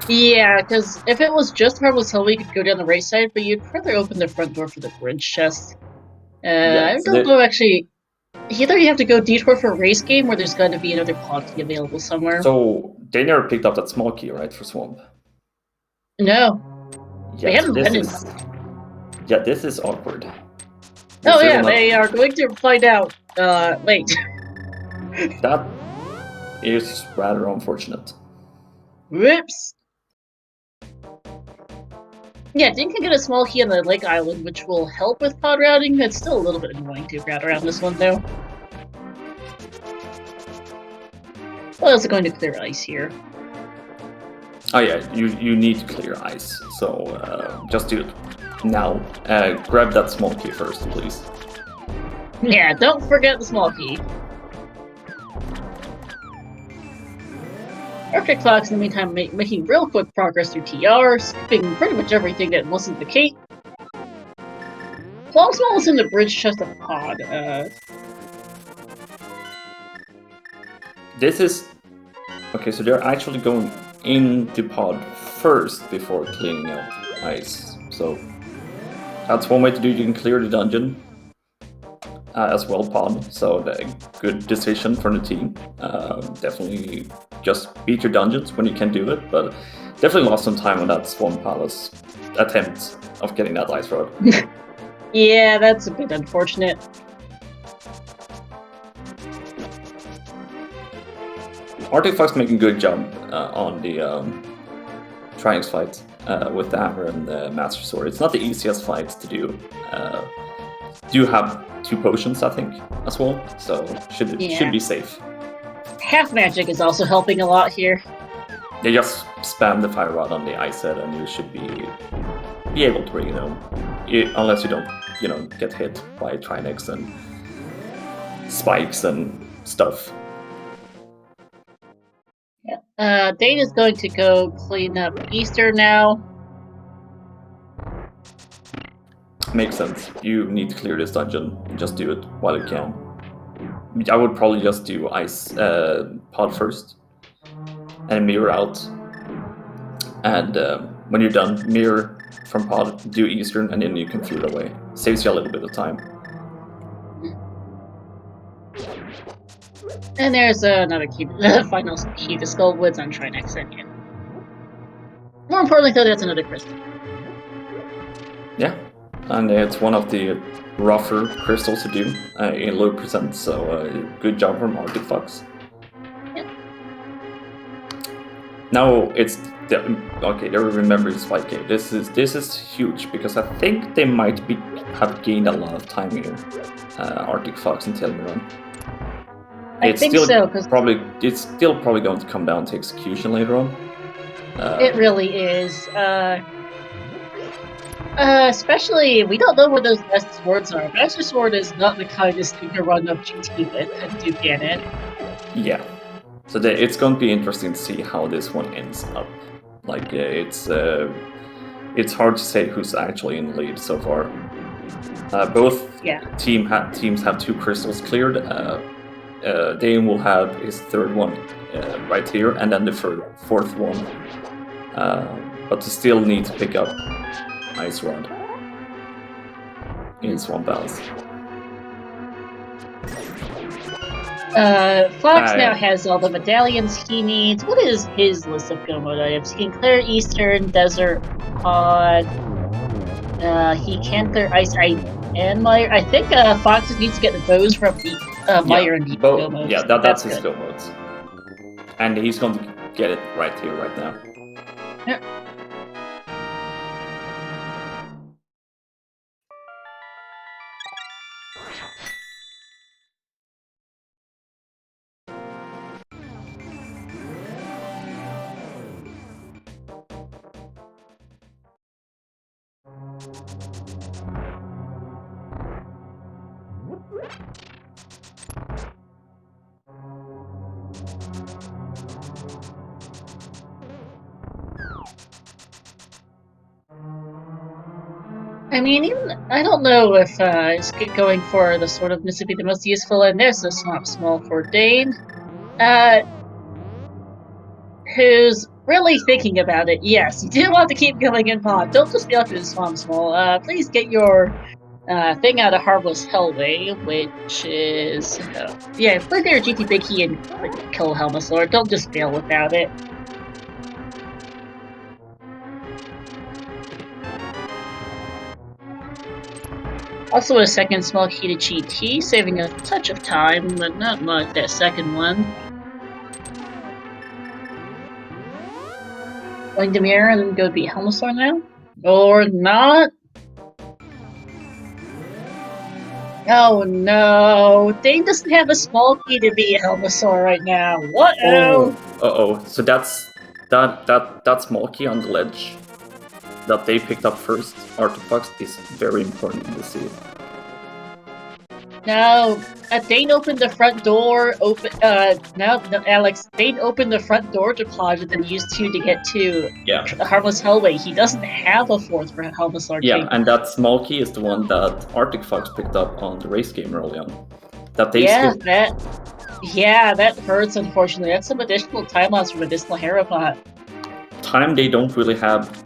Yeah, because if it was just Harmless Hill, you could go down the right side, but you'd rather open the front door for the bridge chest. I don't know, actually. Either you have to go detour for a race game, or there's going to be another pod key available somewhere. So, they never picked up that small key, right, for Swamp? No. Yeah, they haven't been in. Yeah, this is awkward. Oh yeah, they are going to find out, late. That is rather unfortunate. Whoops! Yeah, Dane can get a small key on the Lake Island, which will help with pod routing. It's still a little bit annoying to route around this one, though. Well, also going to clear ice here. Oh yeah, you need to clear ice, so just do it now. Grab that small key first, please. Yeah, don't forget the small key. ALTTTPR in the meantime making real quick progress through TR, skipping pretty much everything that wasn't the case. Small is in the bridge chest of pod. This is... Okay, so they're actually going into pod first before cleaning out ice. So that's one way to do it. You can clear the dungeon as well, pod. So good decision from the team. Definitely just beat your dungeons when you can do it, but definitely lost some time on that Swan Palace attempt of getting that ice road. Yeah, that's a bit unfortunate. ALTTTPR making a good job on the Trianx fight with the hammer and the Master Sword. It's not the easiest fight to do. Do have 2 potions, I think, as well, so should be safe. Half magic is also helping a lot here. Yeah, just spam the fire rod on the ice head, and you should be able to bring it home, unless you don't, get hit by Trinex and spikes and stuff. Yeah. Dane is going to go clean up Easter now. Makes sense. You need to clear this dungeon. Just do it while you can. I would probably just do ice pod first and mirror out. And when you're done, mirror from pod, do Eastern, and then you can clear away. Saves you a little bit of time. And there's another key, the final key to Skullwoods on Trinex again. More importantly, though, that's another crystal. Yeah, and it's one of the rougher crystals to do in low percent, so good job from ALTTTPR. Yep. Now it's okay. They remember it's 5K. This is huge because I think they might have gained a lot of time here. ALTTTPR and Telmiron. It's still probably going to come down to execution later on. It really is. Especially, we don't know where those Master Swords are. Master Sword is not the kindest thing to run up GT with, and do get it. Yeah. So it's going to be interesting to see how this one ends up. Like, it's hard to say who's actually in the lead so far. Both teams have 2 crystals cleared. Dane will have his 3rd one right here, and then the 4th one. But they still need to pick up Ice Rod in Swamp Palace. Fox now has all the medallions he needs. What is his list of go mode items? He can clear Eastern, Desert, Pod. He can clear Ice and Mire. I think Fox needs to get the bows from Mire and go modes. Yeah, that's his go modes. And he's going to get it right here, right now. Yep. I mean, even I don't know if it's going for the sort of this would be the most useful, and there's the Swamp Small for Dane. Who's really thinking about it. Yes, you do want to keep going in pod. Don't just go after the Swamp Small. Please get your thing out of Harmless Hellway, which is yeah, play their GT Big Key and kill Helmosaur. Don't just fail without it. Also a second small key to GT, saving a touch of time, but not much that second one. Going to mirror and then go beat Helmosaur now? Or not? Oh no, Dane doesn't have a small key to beat Helmosaur right now. What? Oh. So that small key on the ledge that they picked up first, ALTTTPR, is very important in this scene. No, Dane opened the front door. No, Alex. Dane opened the front door to Pod and then used 2 to get to Harmless Hellway. He doesn't have a 4th for Helmosaur. Yeah, and that small key is the one that ALTTTPR picked up on the race game early on. That they skipped. that hurts. Unfortunately, that's some additional time loss for Medicinal Herapot. Time they don't really have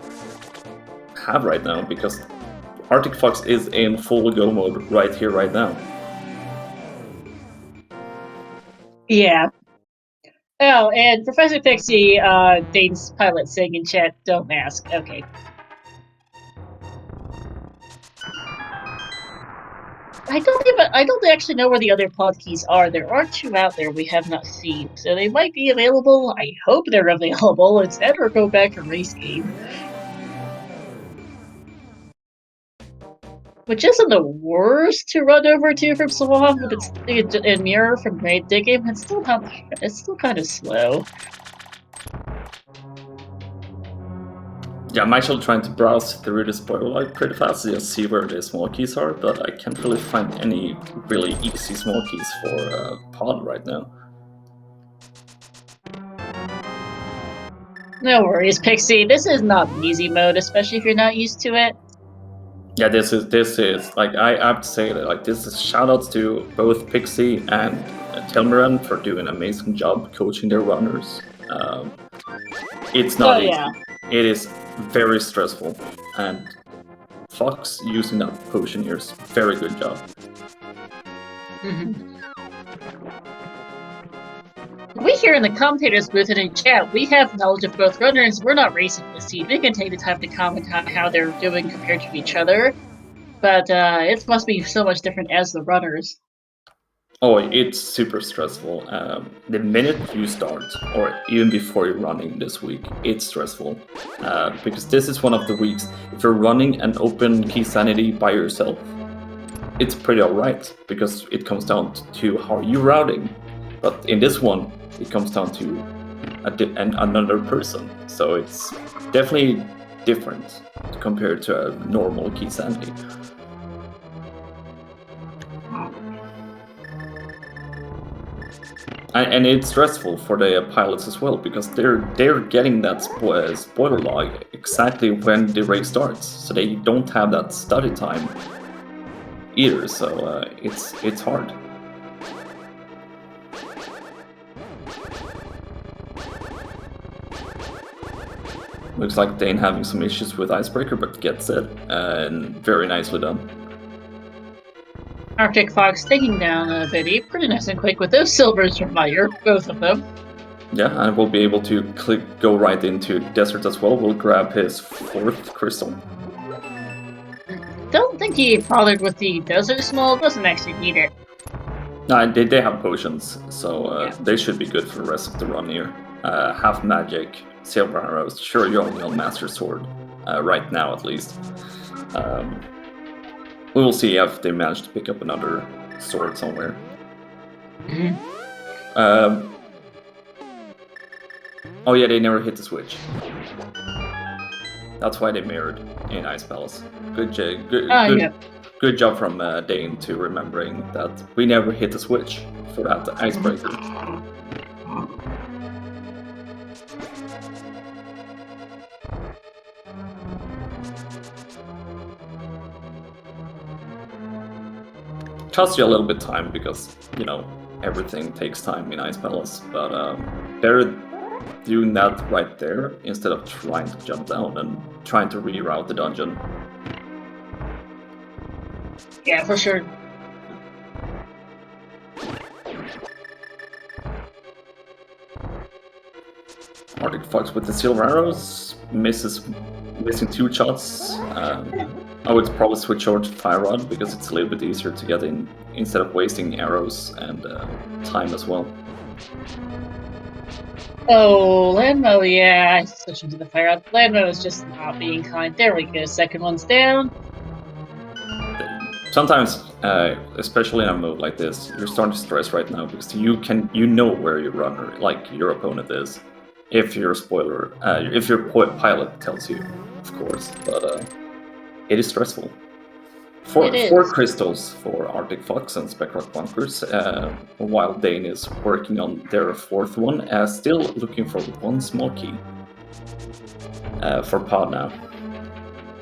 right now because ALTTTPR is in full go mode right here, right now. Yeah. Oh, and Professor Pixie, Dane's pilot saying in chat, don't ask. Okay. I don't actually know where the other pod keys are. There are 2 out there we have not seen, so they might be available. I hope they're available instead, or go back to race game. Which isn't the worst to run over to from Swamp, but it's in Mirror from Great Dig Game. It's still kind of slow. Yeah, I'm actually trying to browse through the spoiler log pretty fast to just see where the small keys are, but I can't really find any really easy small keys for pod right now. No worries, Pixie. This is not easy mode, especially if you're not used to it. Yeah, this is like I have to say that this is shoutouts to both Pixie and Telmeran for doing an amazing job coaching their runners. It's not easy. Yeah. It is very stressful, and Fox using that potion here is very good job. Mm-hmm. We here in the commentators booth and in chat, we have knowledge of both runners. We're not racing this seed. We can take the time to comment on how they're doing compared to each other, but it must be so much different as the runners. Oh, it's super stressful. The minute you start, or even before you're running this week, it's stressful. Because this is one of the weeks, if you're running an open key sanity by yourself, it's pretty alright, because it comes down to how you're routing. But in this one, it comes down to another person. So it's definitely different compared to a normal key sanity. And it's stressful for the pilots as well, because they're getting that spoiler log exactly when the race starts, so they don't have that study time either. So it's hard. Looks like Dane having some issues with Icebreaker, but gets it, and very nicely done. ARCTTPR taking down a Biddy pretty nice and quick with those silvers from Meyer, both of them. Yeah, and we'll be able to go right into Desert as well. We'll grab his 4th crystal. Don't think he bothered with the Desert Small, doesn't actually need it. No, they have potions, so they should be good for the rest of the run here. Half magic, silver arrows, sure you're only on Master Sword, right now at least. We will see if they manage to pick up another sword somewhere. Mm-hmm. Oh yeah, they never hit the switch. That's why they mirrored in Ice Palace. Yeah. Good job from Dane to remembering that we never hit the switch for that icebreaker. Costs you a little bit time because, you know, everything takes time in Ice Palace, but they're doing that right there instead of trying to jump down and trying to reroute the dungeon. Yeah, for sure. ALTTTPR with the silver arrows missing 2 shots. I would probably switch over to Fire Rod because it's a little bit easier to get in instead of wasting arrows and time as well. Oh, Landmo, yeah, I switched into the Fire Rod. Landmo is just not being kind. There we go, second one's down. Sometimes, especially in a mode like this, you're starting to stress right now because you know where your runner, like your opponent is, if your if your pilot tells you, of course. But it is stressful. Four crystals for ALTTTPR and SpeedRun bunkers, while Dane is working on their 4th one, still looking for 1 small key for pod now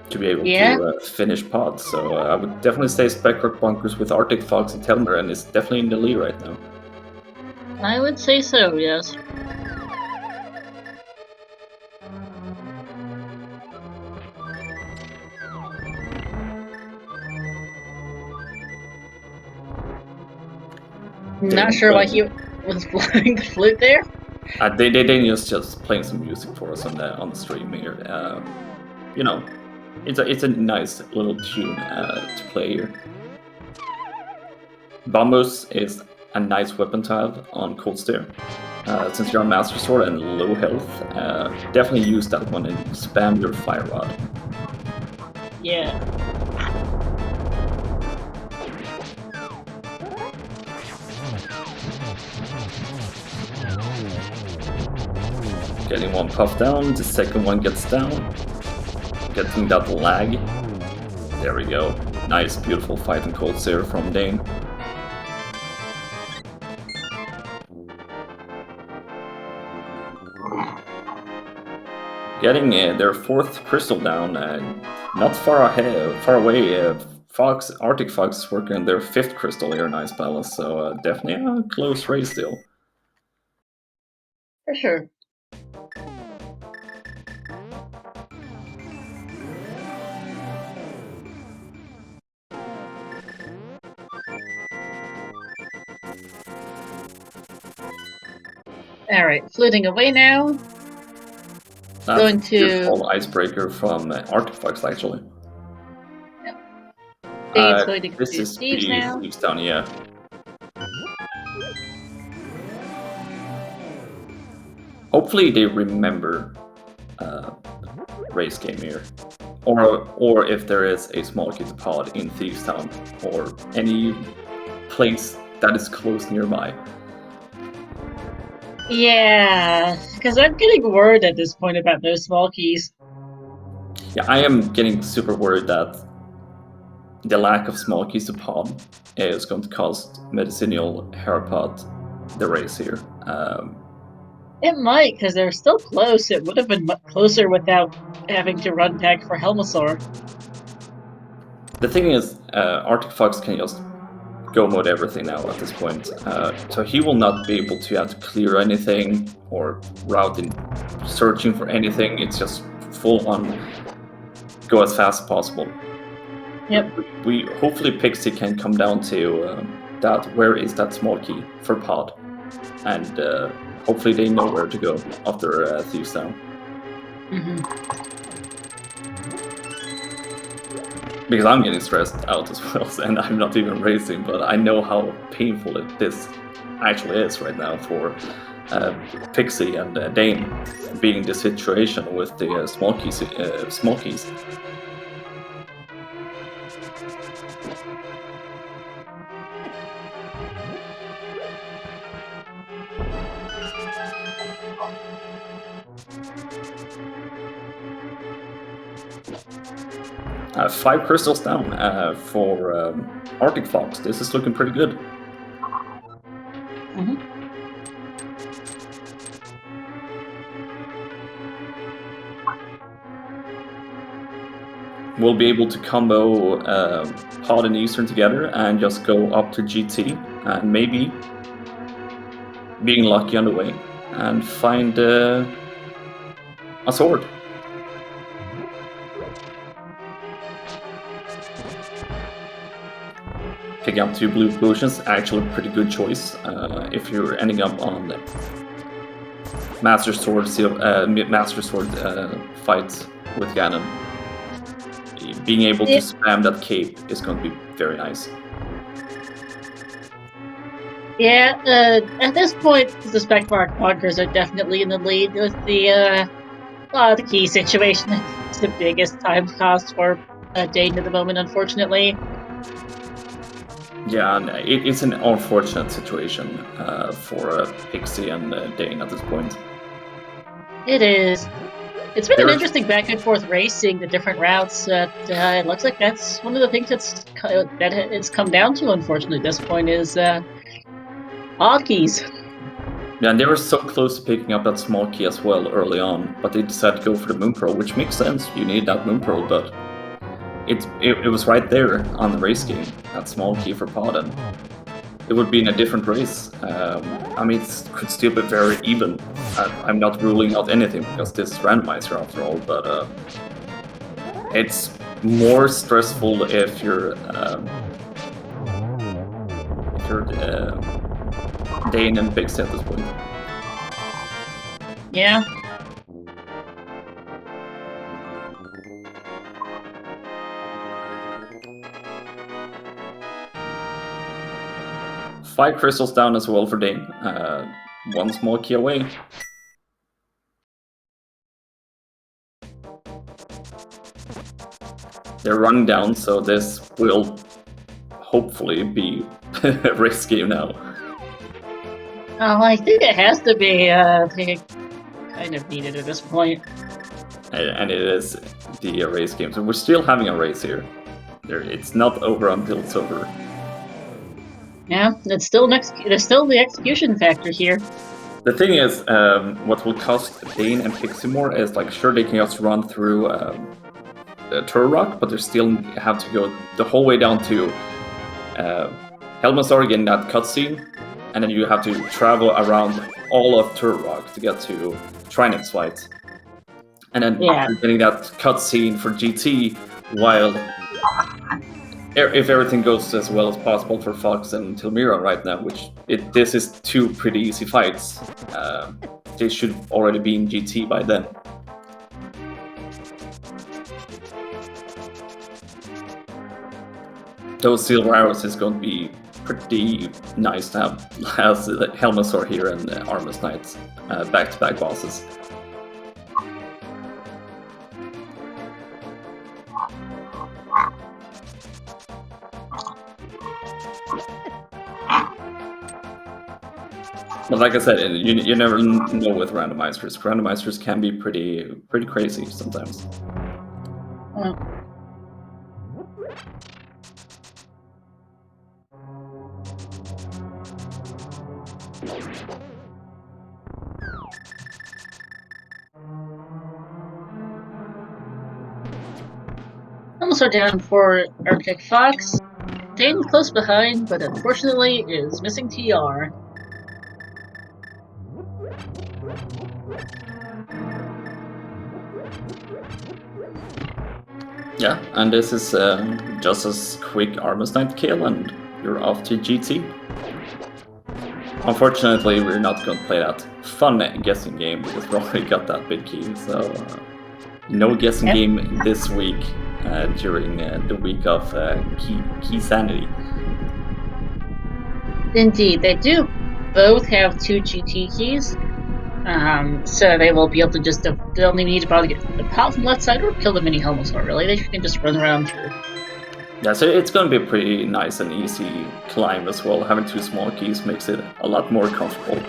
to be able to finish pod. So I would definitely say SpeedRun bunkers with ALTTTPR and Telmer, and is definitely in the lead right now. I would say so, yes. Not sure why he was blowing the flute there. Daniel's just playing some music for us on the stream here. You know, it's a nice little tune to play here. Bombos is a nice weapon tile on Cold Stare. Since you're on Master Sword and low health, definitely use that one and spam your Fire Rod. Yeah. Getting 1 puff down, the second one gets down. Getting that lag. There we go. Nice, beautiful fight in Cold Stare from Dane. Getting their 4th crystal down, not far away. ALTTTPR is working on their 5th crystal here in Ice Palace, so definitely a close race still. For sure. Alright, floating away now. That's going to beautiful icebreaker from ALTTTPR actually. Yep. Dane's going to this is Thieves now. Thieves down, yeah. Hopefully they remember race game here, or if there is a small key to pod in Thieves Town or any place that is close nearby. Yeah, because I'm getting worried at this point about those small keys. Yeah, I am getting super worried that the lack of small keys to pod is going to cost Medicinal Hairpod the race here. It might, because they're still close. It would have been much closer without having to run back for Helmasaur. The thing is, ALTTTPR can just go mode everything now at this point, so he will not be able to have to clear anything or route in searching for anything. It's just full on go as fast as possible. Yep. We hopefully Pixie can come down to that. Where is that small key for pod, and hopefully they know where to go after Thieves Town. Because I'm getting stressed out as well, and I'm not even racing, but I know how painful this actually is right now for Pixie and Dane being in this situation with the small keys. 5 crystals down for ALTTTPR. This is looking pretty good. Mm-hmm. We'll be able to combo Pod and Eastern together and just go up to GT and maybe being lucky on the way and find a sword. Picking up 2 blue potions, actually a pretty good choice if you're ending up on the Master Sword fight with Ganon. Being able to spam that cape is going to be very nice. Yeah, at this point, the spec markers are definitely in the lead with the key situation. It's the biggest time cost for Dane at the moment, unfortunately. Yeah, and it's an unfortunate situation for Pixie and Dane at this point. It is. It's been an interesting back and forth racing the different routes. It looks like that's one of the things that it's come down to, unfortunately, at this point is odd keys. Yeah, and they were so close to picking up that small key as well early on, but they decided to go for the Moon Pearl, which makes sense. You need that Moon Pearl, but it was right there on the race game, that small key for Podden. It would be in a different race. I mean, it could still be very even. I'm not ruling out anything because this is randomizer after all, but it's more stressful if you're Dane and Pixie at this point. Yeah. Five crystals down as well for Dane. 1 small key away. They're running down, so this will hopefully be a race game now. Oh, I think it has to be kind of needed at this point. And it is the race game. So we're still having a race here. It's not over until it's over. Yeah, it's still there's still the execution factor here. The thing is, what will cost Dane and Pixie more is, like, sure, they can just run through Turtle Rock, but they still have to go the whole way down to Helmasaur in that cutscene, and then you have to travel around all of Turtle Rock to get to Trinex's fight. And then getting that cutscene for GT while... If everything goes as well as possible for Fox and Tilmira right now, which this is 2 pretty easy fights, they should already be in GT by then. Those silver arrows is going to be pretty nice to have as Helmasaur here and Armus Knights back-to-back bosses. But like I said, you never know with randomizers. Randomizers can be pretty crazy sometimes. Almost are down for ARCTTPR. Dane close behind, but unfortunately is missing TR. Yeah, and this is just as quick Armus Knight kill, and you're off to GT. Unfortunately, we're not going to play that fun guessing game because we already got that big key, so no guessing game this week during the week of key sanity. Indeed, they do both have 2 GT keys. So they will be able to just, they'll only need to probably get the pop from the left side or kill the mini Helmasaur, really. They can just run around through. Yeah, so it's going to be a pretty nice and easy climb as well. Having 2 small keys makes it a lot more comfortable.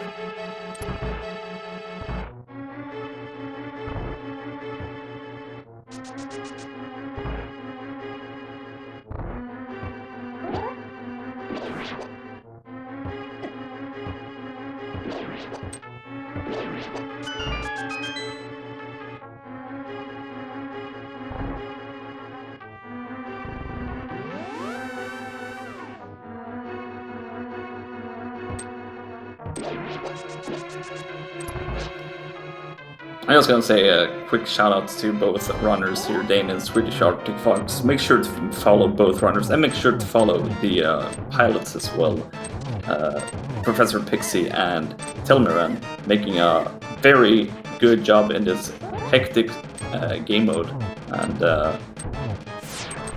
I was gonna say a quick shout out to both runners here, Dane and SwedishArcticFox. Make sure to follow both runners and make sure to follow the pilots as well. Professor Pixie and Telmeran making a very good job in this hectic game mode, and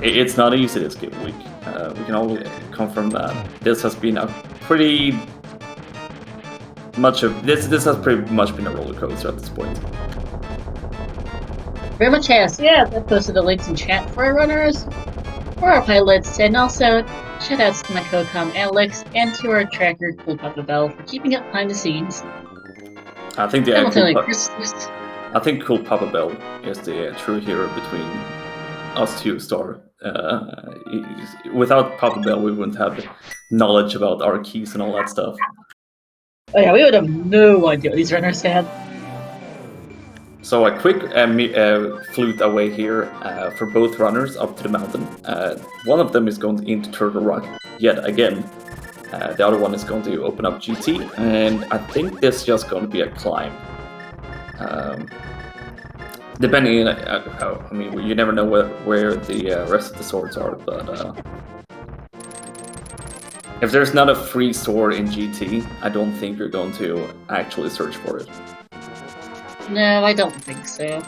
it's not easy this game week. We can all confirm that this has been a pretty much of this has pretty much been a roller coaster at this point. Very much has. Yeah, I posted the links in chat for our runners, for our pilots, and also shoutouts to my co-com Alex and to our tracker Cool Papa Bell for keeping up behind the scenes. I think Cool Papa Bell is the true hero between us two, Star. Without Papa Bell, we wouldn't have knowledge about our keys and all that stuff. Oh yeah, we would have no idea what these runners had. So a quick flute away here for both runners up to the mountain. One of them is going into Turtle Rock yet again. The other one is going to open up GT, and I think this is just going to be a climb. Depending on how, I mean, you never know where the rest of the swords are, but if there's not a free sword in GT, I don't think you're going to actually search for it. No, I don't think so.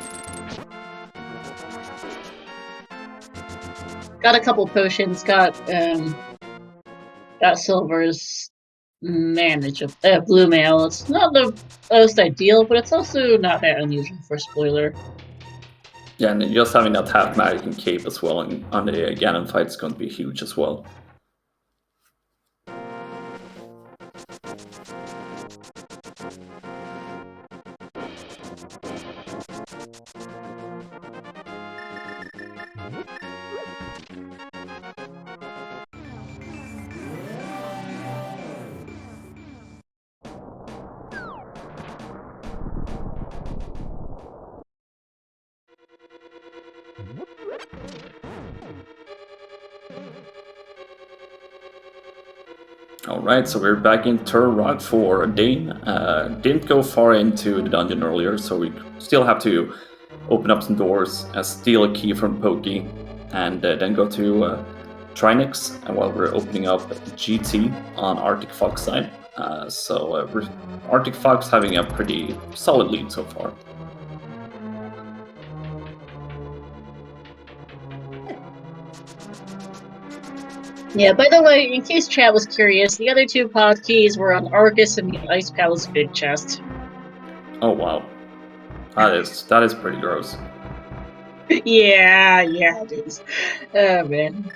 Got a couple potions, got Silver's blue mail. It's not the most ideal, but it's also not that unusual for spoiler. Yeah, and just having that half magic and cape as well on the Ganon fight is going to be huge as well. Alright, so we're back in Turtle Rock for Dane. Didn't go far into the dungeon earlier, so we still have to open up some doors, steal a key from Pokey, and then go to Trinix, while we're opening up GT on ALTTTPR side. So ALTTTPR having a pretty solid lead so far. Yeah, by the way, in case chat was curious, the other two pod keys were on Argus and the Ice Palace big chest. Oh wow. That is pretty gross. yeah, it is. Oh man.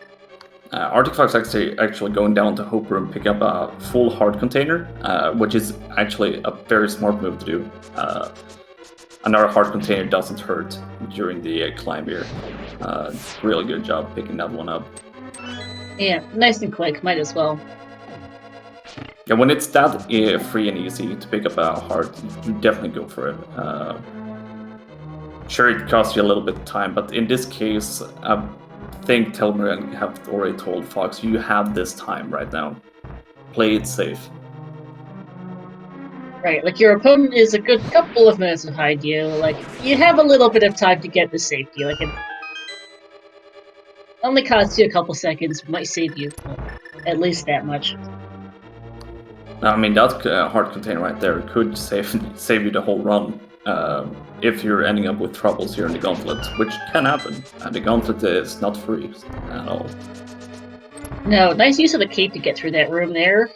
ALTTTPR actually going down to Hope Room, pick up a full heart container, which is actually a very smart move to do. Another heart container doesn't hurt during the climb here. Really good job picking that one up. Yeah, nice and quick, might as well. Yeah, when it's that free and easy to pick up a heart, you definitely go for it. Sure, it costs you a little bit of time, but in this case, I think Telmeran have already told Fox, you have this time right now. Play it safe. Right, like your opponent is a good couple of minutes behind you, like, you have a little bit of time to get the safety, like, it only costs you a couple seconds, might save you at least that much. I mean, that heart container right there could save you the whole run, if you're ending up with troubles here in the gauntlet, which can happen. The gauntlet is not free at all. No, nice use of the cape to get through that room there.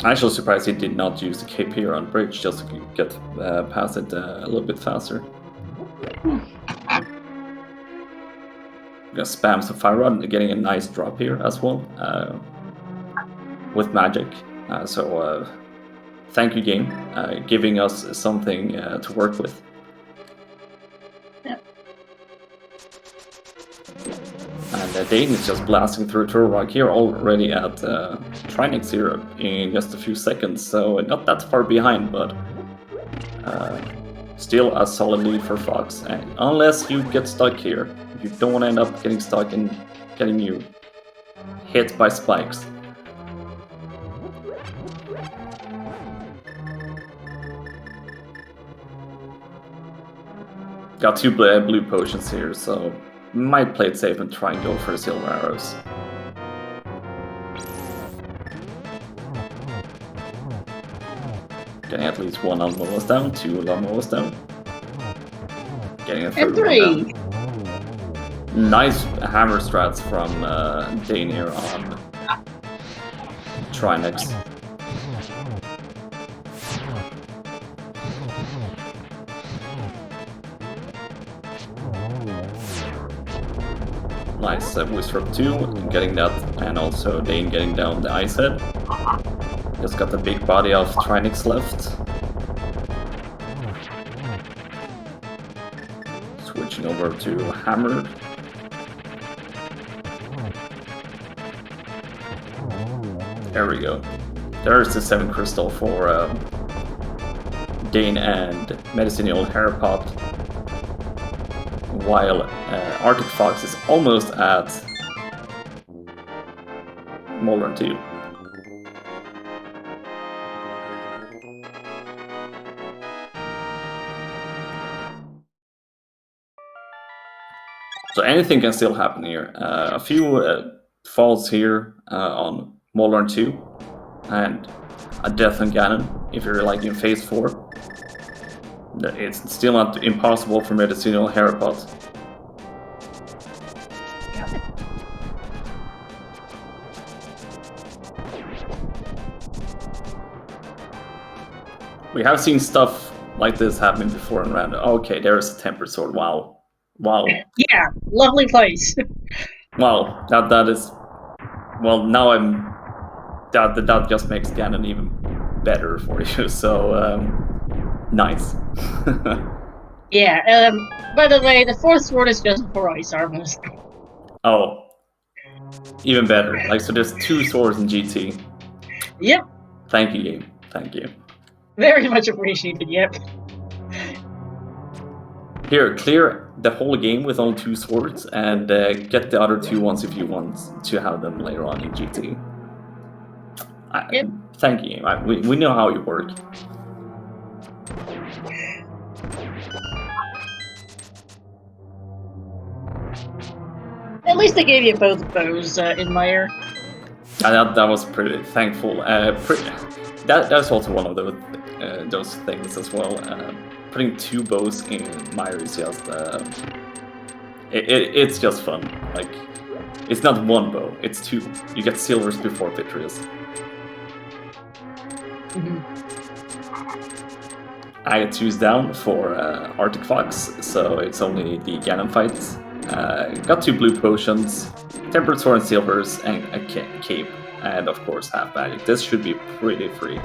I'm actually surprised he did not use the cape here on bridge, just to get past it a little bit faster. Gonna spam some fire rod, getting a nice drop here as well, with magic. So thank you, game, giving us something to work with. Yeah. And Dane is just blasting through Turtle Rock here, already at Trinix here in just a few seconds, so not that far behind, but still a solid lead for Fox, unless you get stuck here. You don't want to end up getting stuck and getting you hit by spikes. Got two blue potions here, so might play it safe and try and go for the silver arrows. Getting at least one lawnmowers down, two lawnmowers down. Getting a third one down. Nice hammer strats from Dane here on Trinex. Nice Whisper 2 getting that, and also Dane getting down the ice head. Just got the big body of Trinex left. Switching over to Hammer. There we go. There's the 7 crystal for Dane and Medicinal Hair Pot. While ALTTTPR is almost at Molder 2. So anything can still happen here. A few falls here on Molder 2, and a death on Ganon if you're like in phase 4. It's still not impossible for Medicinal Hair Pot. We have seen stuff like this happen before in random. Okay, there's a Tempered Sword. Wow. Wow. Yeah, lovely place. Wow, that is... Well, now I'm... That just makes Ganon even better for you, so... Nice. Yeah, by the way, the 4th sword is just for ice armors. Oh. Even better. Like, so there's 2 swords in GT. Yep. Thank you, game. Thank you. Very much appreciated, yep. Here, clear the whole game with only 2 swords, and get the other 2 ones if you want to have them later on in GT. Yep. Thank you, game. We know how you work. At least they gave you both bows in Meyer. That was pretty thankful. That's also one of those things as well. Putting 2 bows in Meyer is just it's just fun. Like, it's not 1 bow, it's 2. You get silvers before victories. I get 2s down for ALTTTPR, so it's only the Ganon fights. Got 2 blue potions, Tempered Sword and silvers, and a cape, and of course half magic. This should be pretty free.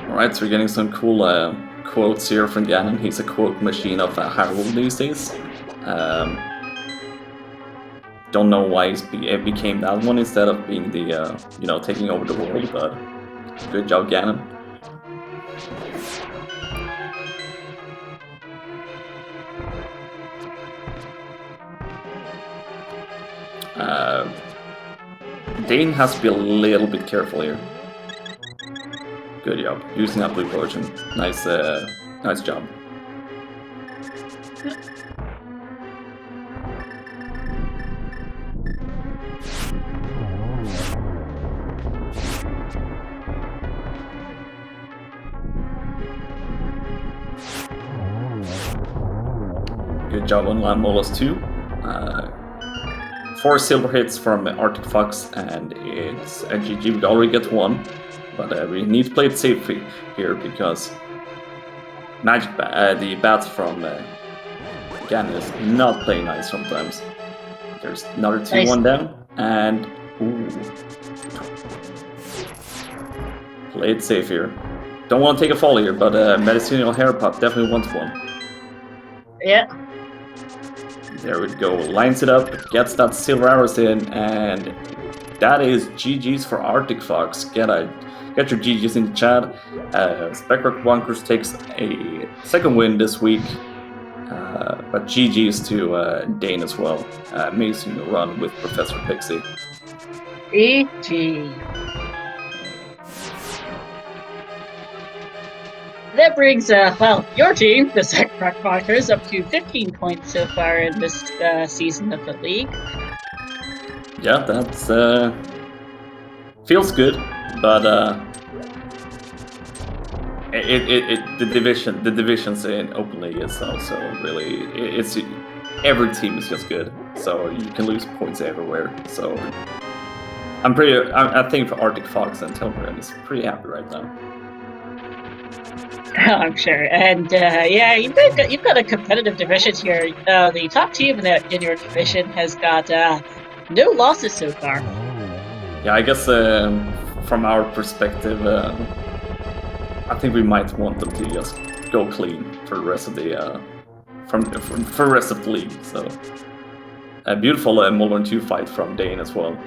Alright, so we're getting some cool quotes here from Ganon. He's a quote machine of Hyrule these days. Don't know why it became that one instead of being the, taking over the world, but good job, Ganon. Dane has to be a little bit careful here. Good job, using that blue potion. Nice, nice job. Good job on Lamolas too. 4 silver hits from ALTTTPR, and it's a GG. We already get 1. But we need to play it safe here because the bats from Ganon is not playing nice sometimes. There's another 2-1 down, and ooh. Play it safe here. Don't want to take a fall here, but Medicinal Hair Pot definitely wants one. Yeah. There we go. Lines it up, gets that silver arrows in, and that is GG's for ALTTTPR. Get your GGs in the chat. Speckrock Bunkers takes a second win this week. But GGs to Dane as well. Amazing run with Professor Pixie. E.G. That brings, your team, the Speckrock Bunkers, up to 15 points so far in this season of the league. Yeah, that's feels good, but the divisions in Open League is also really every team is just good, so you can lose points everywhere. So I think for ALTTTPR and Telmeran is pretty happy right now. I'm sure, and yeah, you've got a competitive division here. The top team in your division has got no losses so far. Yeah, I guess from our perspective, I think we might want them to just go clean for the rest of the for the rest of the league. So a beautiful Mullen 2 fight from Dane as well.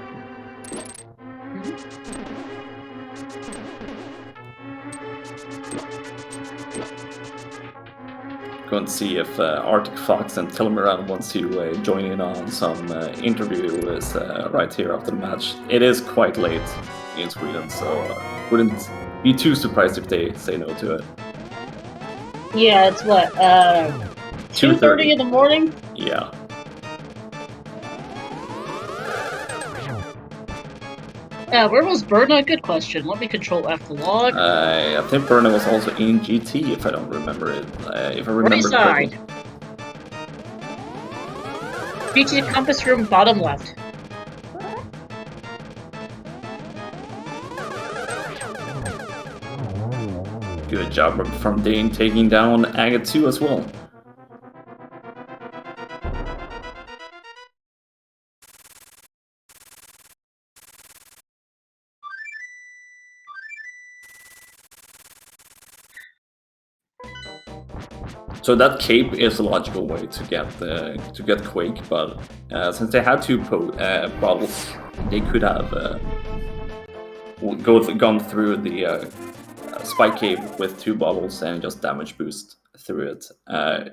Go and see if ALTTTPR and Telmeran wants to join in on some interviews right here after the match. It is quite late in Sweden, so wouldn't be too surprised if they say no to it. Yeah, it's what, 2:30 in the morning? Yeah. Where was Berna? Good question. Let me control F the log. I think Berna was also in GT, if I don't remember it. If I remember correctly. GT compass room, bottom left. Good job from Dane taking down Agate 2 as well. So that cape is a logical way to get Quake, but since they had two bottles, they could have gone through the spike cape with 2 bottles and just damage boost through it.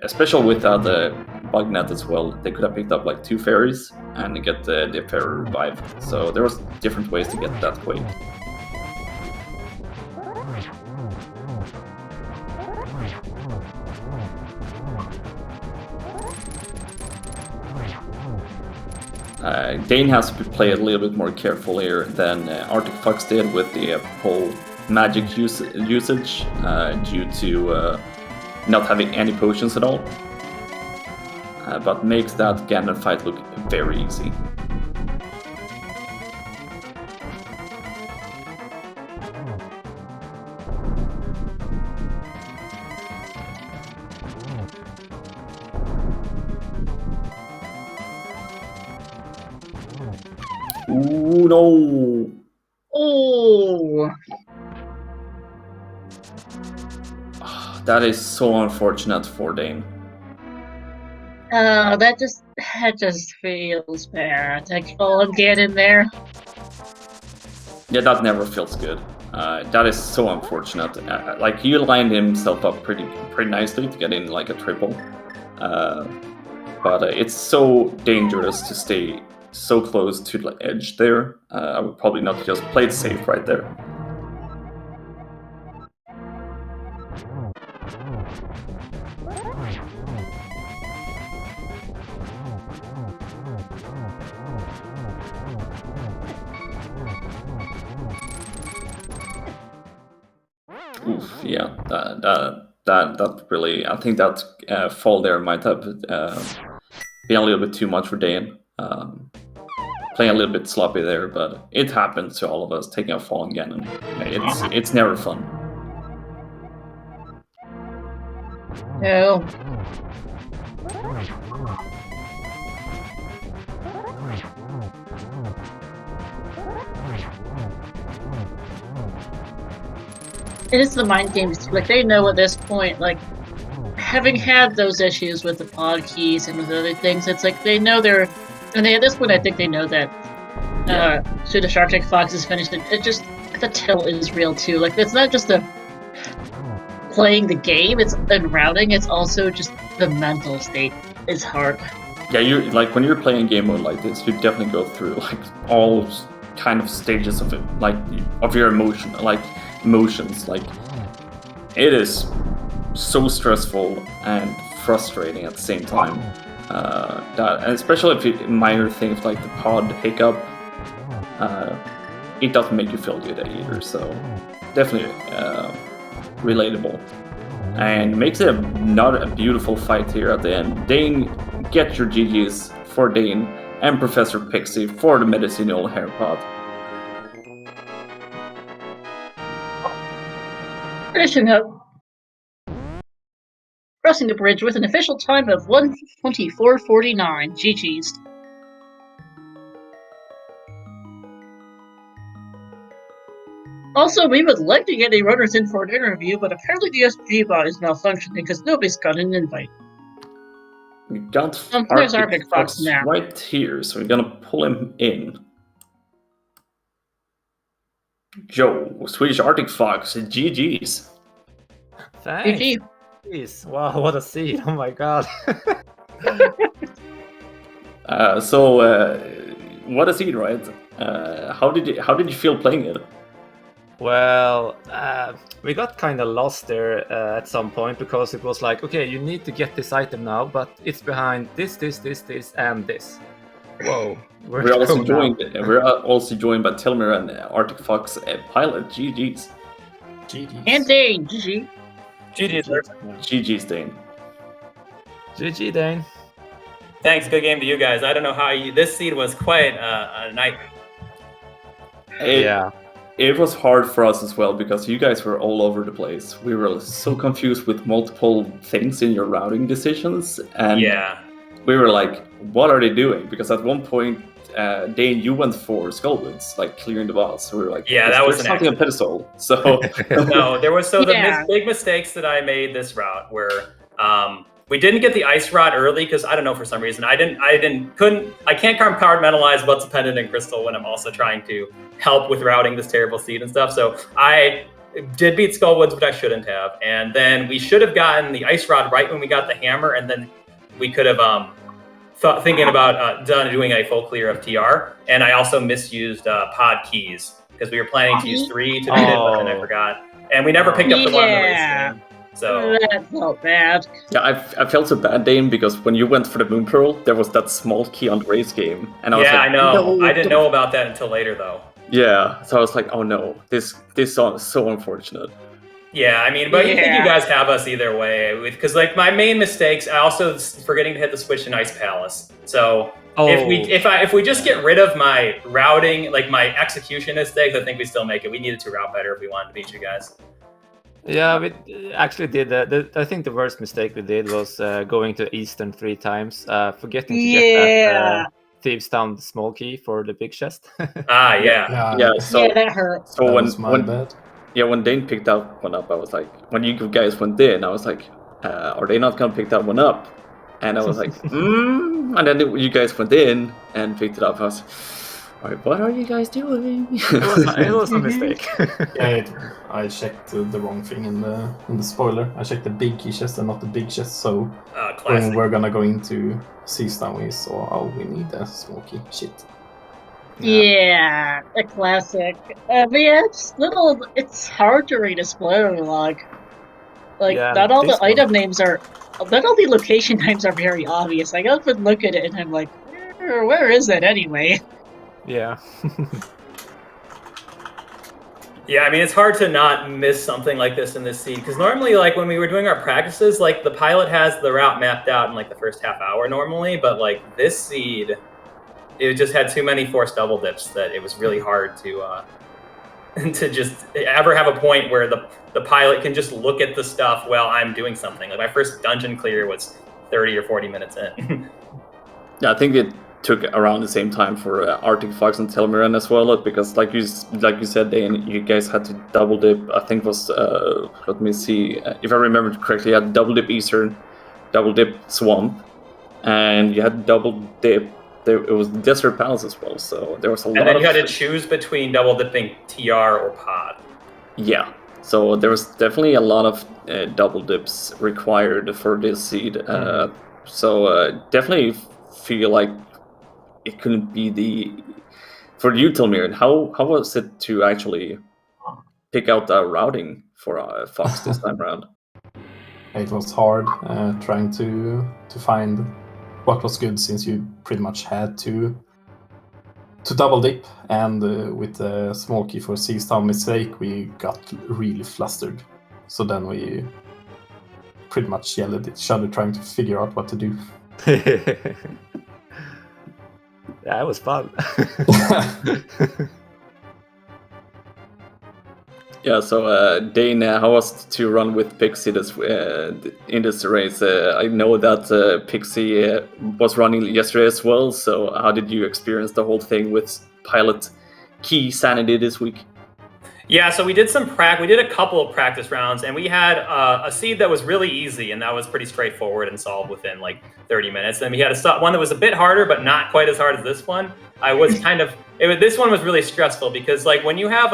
Especially without the bug net as well, they could have picked up like 2 fairies and get the fairy revive. So there was different ways to get that Quake. Dane has to play a little bit more careful here than ALTTTPR did with the whole magic usage due to not having any potions at all, but makes that Ganon fight look very easy. Ooh, no! Oh! That is so unfortunate for Dane. Oh, that just feels bad. Like, oh, get in there. Yeah, that never feels good. That is so unfortunate. Like, he lined himself up pretty nicely to get in like a triple. But it's so dangerous to stay so close to the edge there. I would probably not just play it safe right there. Oof, yeah, that really, I think that fall there might have been a little bit too much for Dane. Playing a little bit sloppy there, but it happens to all of us, taking a fall again, and it's never fun. No. It is the mind games. Like, they know at this point, like, having had those issues with the pod keys and with other things, it's like they know they're, and at this point, I think they know that SwedishArcticFox is finished. It just, the tilt is real too. Like it's not just playing the game, it's and routing. It's also just the mental state is hard. Yeah, you like when you're playing game mode like this, you definitely go through like all kind of stages of it, like of your emotions. Like it is so stressful and frustrating at the same time. And especially if minor things like the pod hiccup, it doesn't make you feel good either. So definitely relatable, and makes it not a beautiful fight here at the end. Dane, get your GGs for Dane and Professor Pixie for the medicinal hair pod. Finishing up. Crossing the bridge with an official time of 1:24:49. GG's. Also, we would like to get the runners in for an interview, but apparently the SG bot is malfunctioning because nobody's got an invite. We got there's ALTTTPR now. Right here, so we're gonna pull him in. Joe, SwedishArcticFox, GG's. Thanks. GG. Jeez. Wow, what a scene! Oh my god. What a scene, right? How did you feel playing it? Well, we got kind of lost there at some point because it was like, okay, you need to get this item now, but it's behind this, and this. Whoa. We're also joined by Telmir and ARCTICFox Pilot. GG's. And Dane. GG. GG's, Dane. GG, Dane. Thanks, good game to you guys. I don't know how this seed was quite a night. Yeah. It was hard for us as well because you guys were all over the place. We were so confused with multiple things in your routing decisions, and we were like, "What are they doing?" Because at one point, Dane, you went for Skullwoods, like clearing the boss. So we were like, "Yeah, that was something on pedestal." So no, there was the big mistakes that I made this route where we didn't get the ice rod early because I don't know, for some reason I can't compartmentalize what's dependent in crystal when I'm also trying to help with routing this terrible seed and stuff. So I did beat Skullwoods, but I shouldn't have. And then we should have gotten the ice rod right when we got the hammer, and then we could have thinking about doing a full clear of TR. And I also misused pod keys because we were planning to use 3 to beat it, but then I forgot. And we never picked up the one in the race game. So that felt bad. Yeah, I felt so bad, Dane, because when you went for the Moon Pearl, there was that small key on the race game, and I was like, I know. No, I didn't know about that until later, though. Yeah, so I was like, oh no, this song is so unfortunate. Yeah, I mean, but you think you guys have us either way, because like my main mistakes, I also forgetting to hit the switch in Ice Palace. So if we just get rid of my routing, like my execution mistakes, I think we still make it. We needed to route better if we wanted to beat you guys. Yeah, we actually did. I think the worst mistake we did was going to Eastern 3 times, forgetting to get that Thieves Town small key for the big chest. So that hurt. So when Dane picked that one up, I was like, when you guys went in, I was like, are they not gonna pick that one up? And I was like, and then you guys went in and picked it up. I was, all right, what are you guys doing? It was a mistake. I checked the wrong thing in the spoiler. I checked the big key chest and not the big chest. So when we're gonna go into Seastown, we saw, oh, we need a small key. Shit. Yeah, a classic. But yeah, it's hard to read a spoiler log. Like, not all the item names are, not all the location names are very obvious. Like, I would look at it and I'm like, where is it anyway? Yeah. Yeah, I mean, it's hard to not miss something like this in this seed, because normally, like, when we were doing our practices, like, the pilot has the route mapped out in, like, the first half hour normally, but, like, this seed, it just had too many forced double dips that it was really hard to just ever have a point where the pilot can just look at the stuff while I'm doing something. Like, my first dungeon clear was 30 or 40 minutes in. Yeah, I think it took around the same time for ARCTICFox and Telmiran as well, because like you said, Dane, you guys had to double dip. I think it was let me see if I remember correctly, you had double dip Eastern, double dip Swamp, and you had double dip it was Desert Palace as well, so there was a lot of... And then you had to choose between double dipping TR or pod. Yeah, so there was definitely a lot of double dips required for this seed. So definitely feel like it couldn't be the... For you, Tilmir, how was it to actually pick out the routing for Fox this time around? It was hard trying to find what was good, since you pretty much had to double dip, and with the small key for Seastown mistake, we got really flustered. So then we pretty much yelled at each other trying to figure out what to do. Yeah, it was fun. Yeah, so Dane, how was it to run with Pixie in this race? I know that Pixie was running yesterday as well, so how did you experience the whole thing with pilot key sanity this week? Yeah, so we did we did a couple of practice rounds, and we had a seed that was really easy, and that was pretty straightforward and solved within like 30 minutes. And we had one that was a bit harder, but not quite as hard as this one. This one was really stressful because like when you have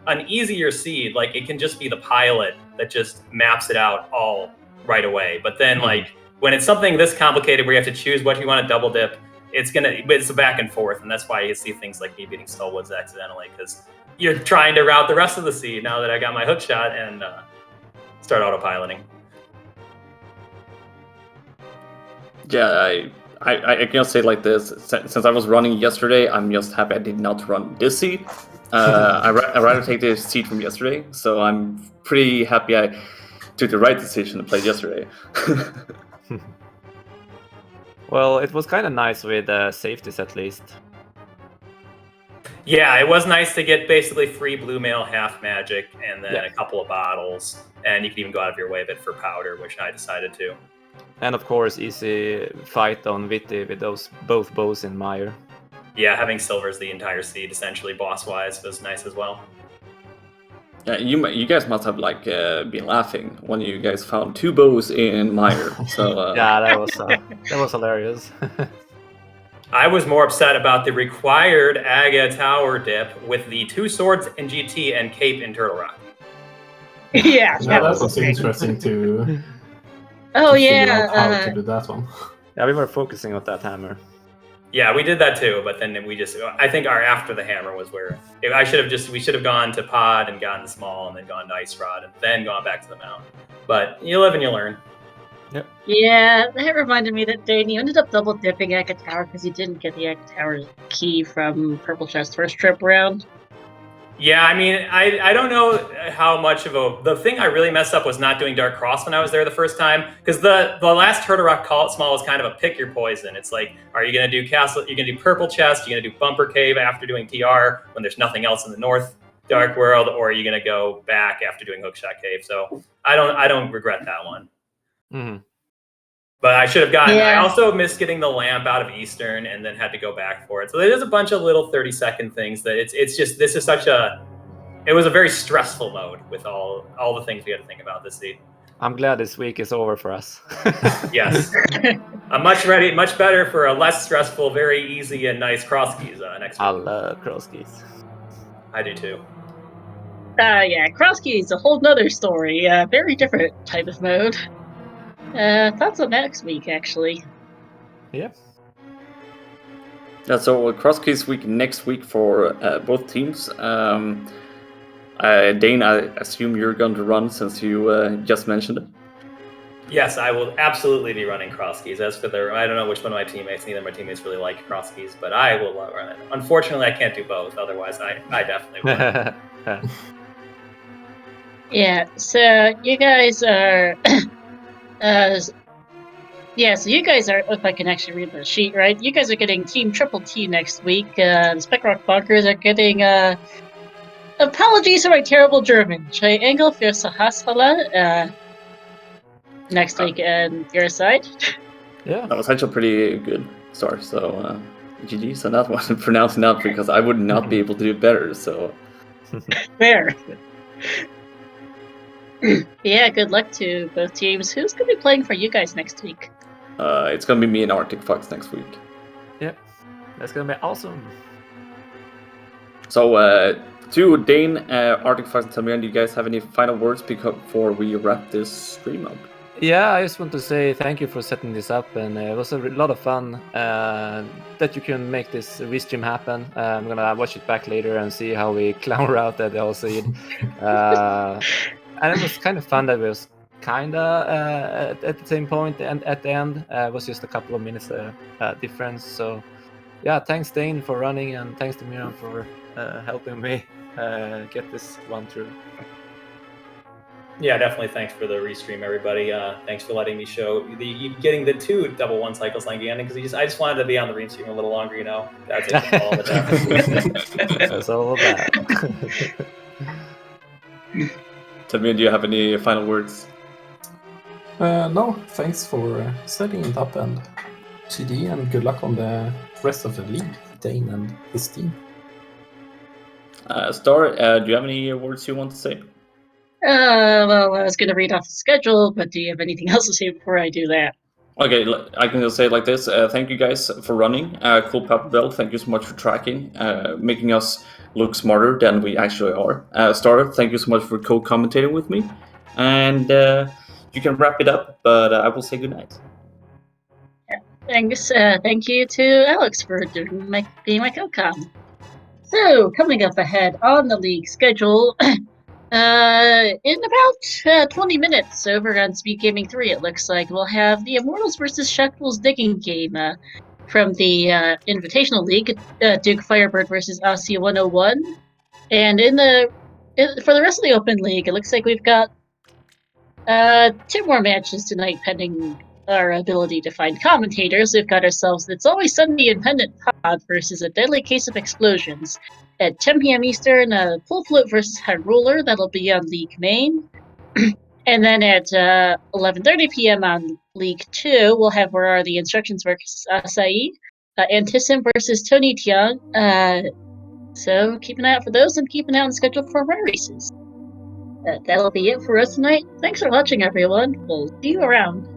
an easier seed, like it can just be the pilot that just maps it out all right away. But then like when it's something this complicated where you have to choose what you want to double dip, it's a back and forth. And that's why you see things like me beating Stolwoods accidentally, because you're trying to route the rest of the seed now that I got my hook shot and start autopiloting. Yeah, I can say it like this. Since I was running yesterday, I'm just happy I did not run this seed. I'd rather take the seed from yesterday, so I'm pretty happy I took the right decision to play yesterday. Well, it was kind of nice with safeties at least. Yeah, it was nice to get basically free blue mail, half magic, and then a couple of bottles, and you can even go out of your way a bit for powder, which I decided to. And of course, easy fight on Vitty with both bows in Mire. Yeah, having silvers the entire seed, essentially boss-wise, was nice as well. Yeah, you guys must have like been laughing when you guys found 2 bows in Mire. So yeah, that was hilarious. I was more upset about the required Aga Tower dip with the 2 swords in GT and cape in Turtle Rock. Yeah, that was interesting to. Oh to yeah, figure out how to do that one. Yeah, we were focusing on that hammer. Yeah, we did that too, but then I think our after the hammer was where we should have gone to pod and gotten the small and then gone to ice rod and then gone back to the mount. But you live and you learn. Yep. Yeah, that reminded me that Dane, you ended up double dipping Aga Tower because you didn't get the Aga Tower key from Purple Chest first trip around. Yeah, I mean, I don't know how much of the thing I really messed up was not doing Dark Cross when I was there the first time, because the last Turtle Rock Call It Small was kind of a pick your poison. It's like, are you going to do Castle? You're going to do Purple Chest? You're going to do Bumper Cave after doing TR when there's nothing else in the North Dark World, or are you going to go back after doing Hookshot Cave? So I don't regret that one. Mm-hmm. But I should have gotten. Yeah. I also missed getting the lamp out of Eastern, and then had to go back for it. So there's a bunch of little 30-second things that it's just this is such a. It was a very stressful mode with all the things we had to think about this seed. I'm glad this week is over for us. Yes, I'm much better for a less stressful, very easy and nice cross keys next week. I love cross keys. I do too. Yeah, cross keys, a whole nother story. Very different type of mode. Thoughts on next week, actually. Yeah. Yeah, so cross keys week next week for both teams. Dane, I assume you're going to run since you just mentioned it. Yes, I will absolutely be running cross keys. As for I don't know which one of my teammates, neither of my teammates really like cross keys, but I will run it. Unfortunately, I can't do both. Otherwise, I definitely would. Yeah, so you guys are... yeah, so you guys are, if I can actually read the sheet right, you guys are getting Team Triple T next week. The Spec Rock Bunkers are getting, apologies for my terrible German, Triangle für Sahasrala, next week, and your side. Yeah. That was actually a pretty good start, so GG's on that one. Pronouncing that because I would not be able to do better, so. Fair. Yeah, good luck to both teams. Who's going to be playing for you guys next week? It's going to be me and ALTTTPR next week. Yep. That's gonna be awesome. So, to Dane, Arctic Fox, and Tamian, do you guys have any final words before we wrap this stream up? Yeah, I just want to say thank you for setting this up, and it was a lot of fun that you can make this restream happen. I'm gonna watch it back later and see how we clown out at the whole seed. And it was kind of fun that it was kinda at the same point, and at the end it was just a couple of minutes difference. So yeah, thanks Dane for running, and thanks to Miriam for helping me get this one through. Yeah, definitely. Thanks for the restream, everybody. Thanks for letting me show getting the 2 double 1 cycles like Gannon, because I just wanted to be on the restream a little longer, you know. That's all the time. That's all of that. Tamian, do you have any final words? No, thanks for setting it up, and GD, and good luck on the rest of the league, Dane and his team. Star, do you have any words you want to say? Well, I was going to read off the schedule, but do you have anything else to say before I do that? Okay, I can just say it like this. Thank you guys for running. Cool Papa Bell, thank you so much for tracking, making us look smarter than we actually are. Star, thank you so much for co-commentating with me. And you can wrap it up, but I will say goodnight. Yeah, thanks. Thank you to Alex for being my co-com. So, coming up ahead on the league schedule, in about 20 minutes over on SpeedGaming 3, it looks like we'll have the Immortals versus Shekels digging game from the Invitational League, Duke Firebird versus Aussie 101. And for the rest of the Open League, it looks like we've got 2 more matches tonight pending our ability to find commentators. We've got ourselves It's Always Sunday Independent Pod versus A Deadly Case of Explosions. At 10 p.m. Eastern, Pull Float versus High Ruler. That'll be on League Main. And then at 11:30 p.m. on League 2, we'll have Where Are the Instructions versus Acai. Antissim versus Tony Tiang. So keep an eye out for those, and keep an eye on the schedule for more races. That'll be it for us tonight. Thanks for watching, everyone. We'll see you around.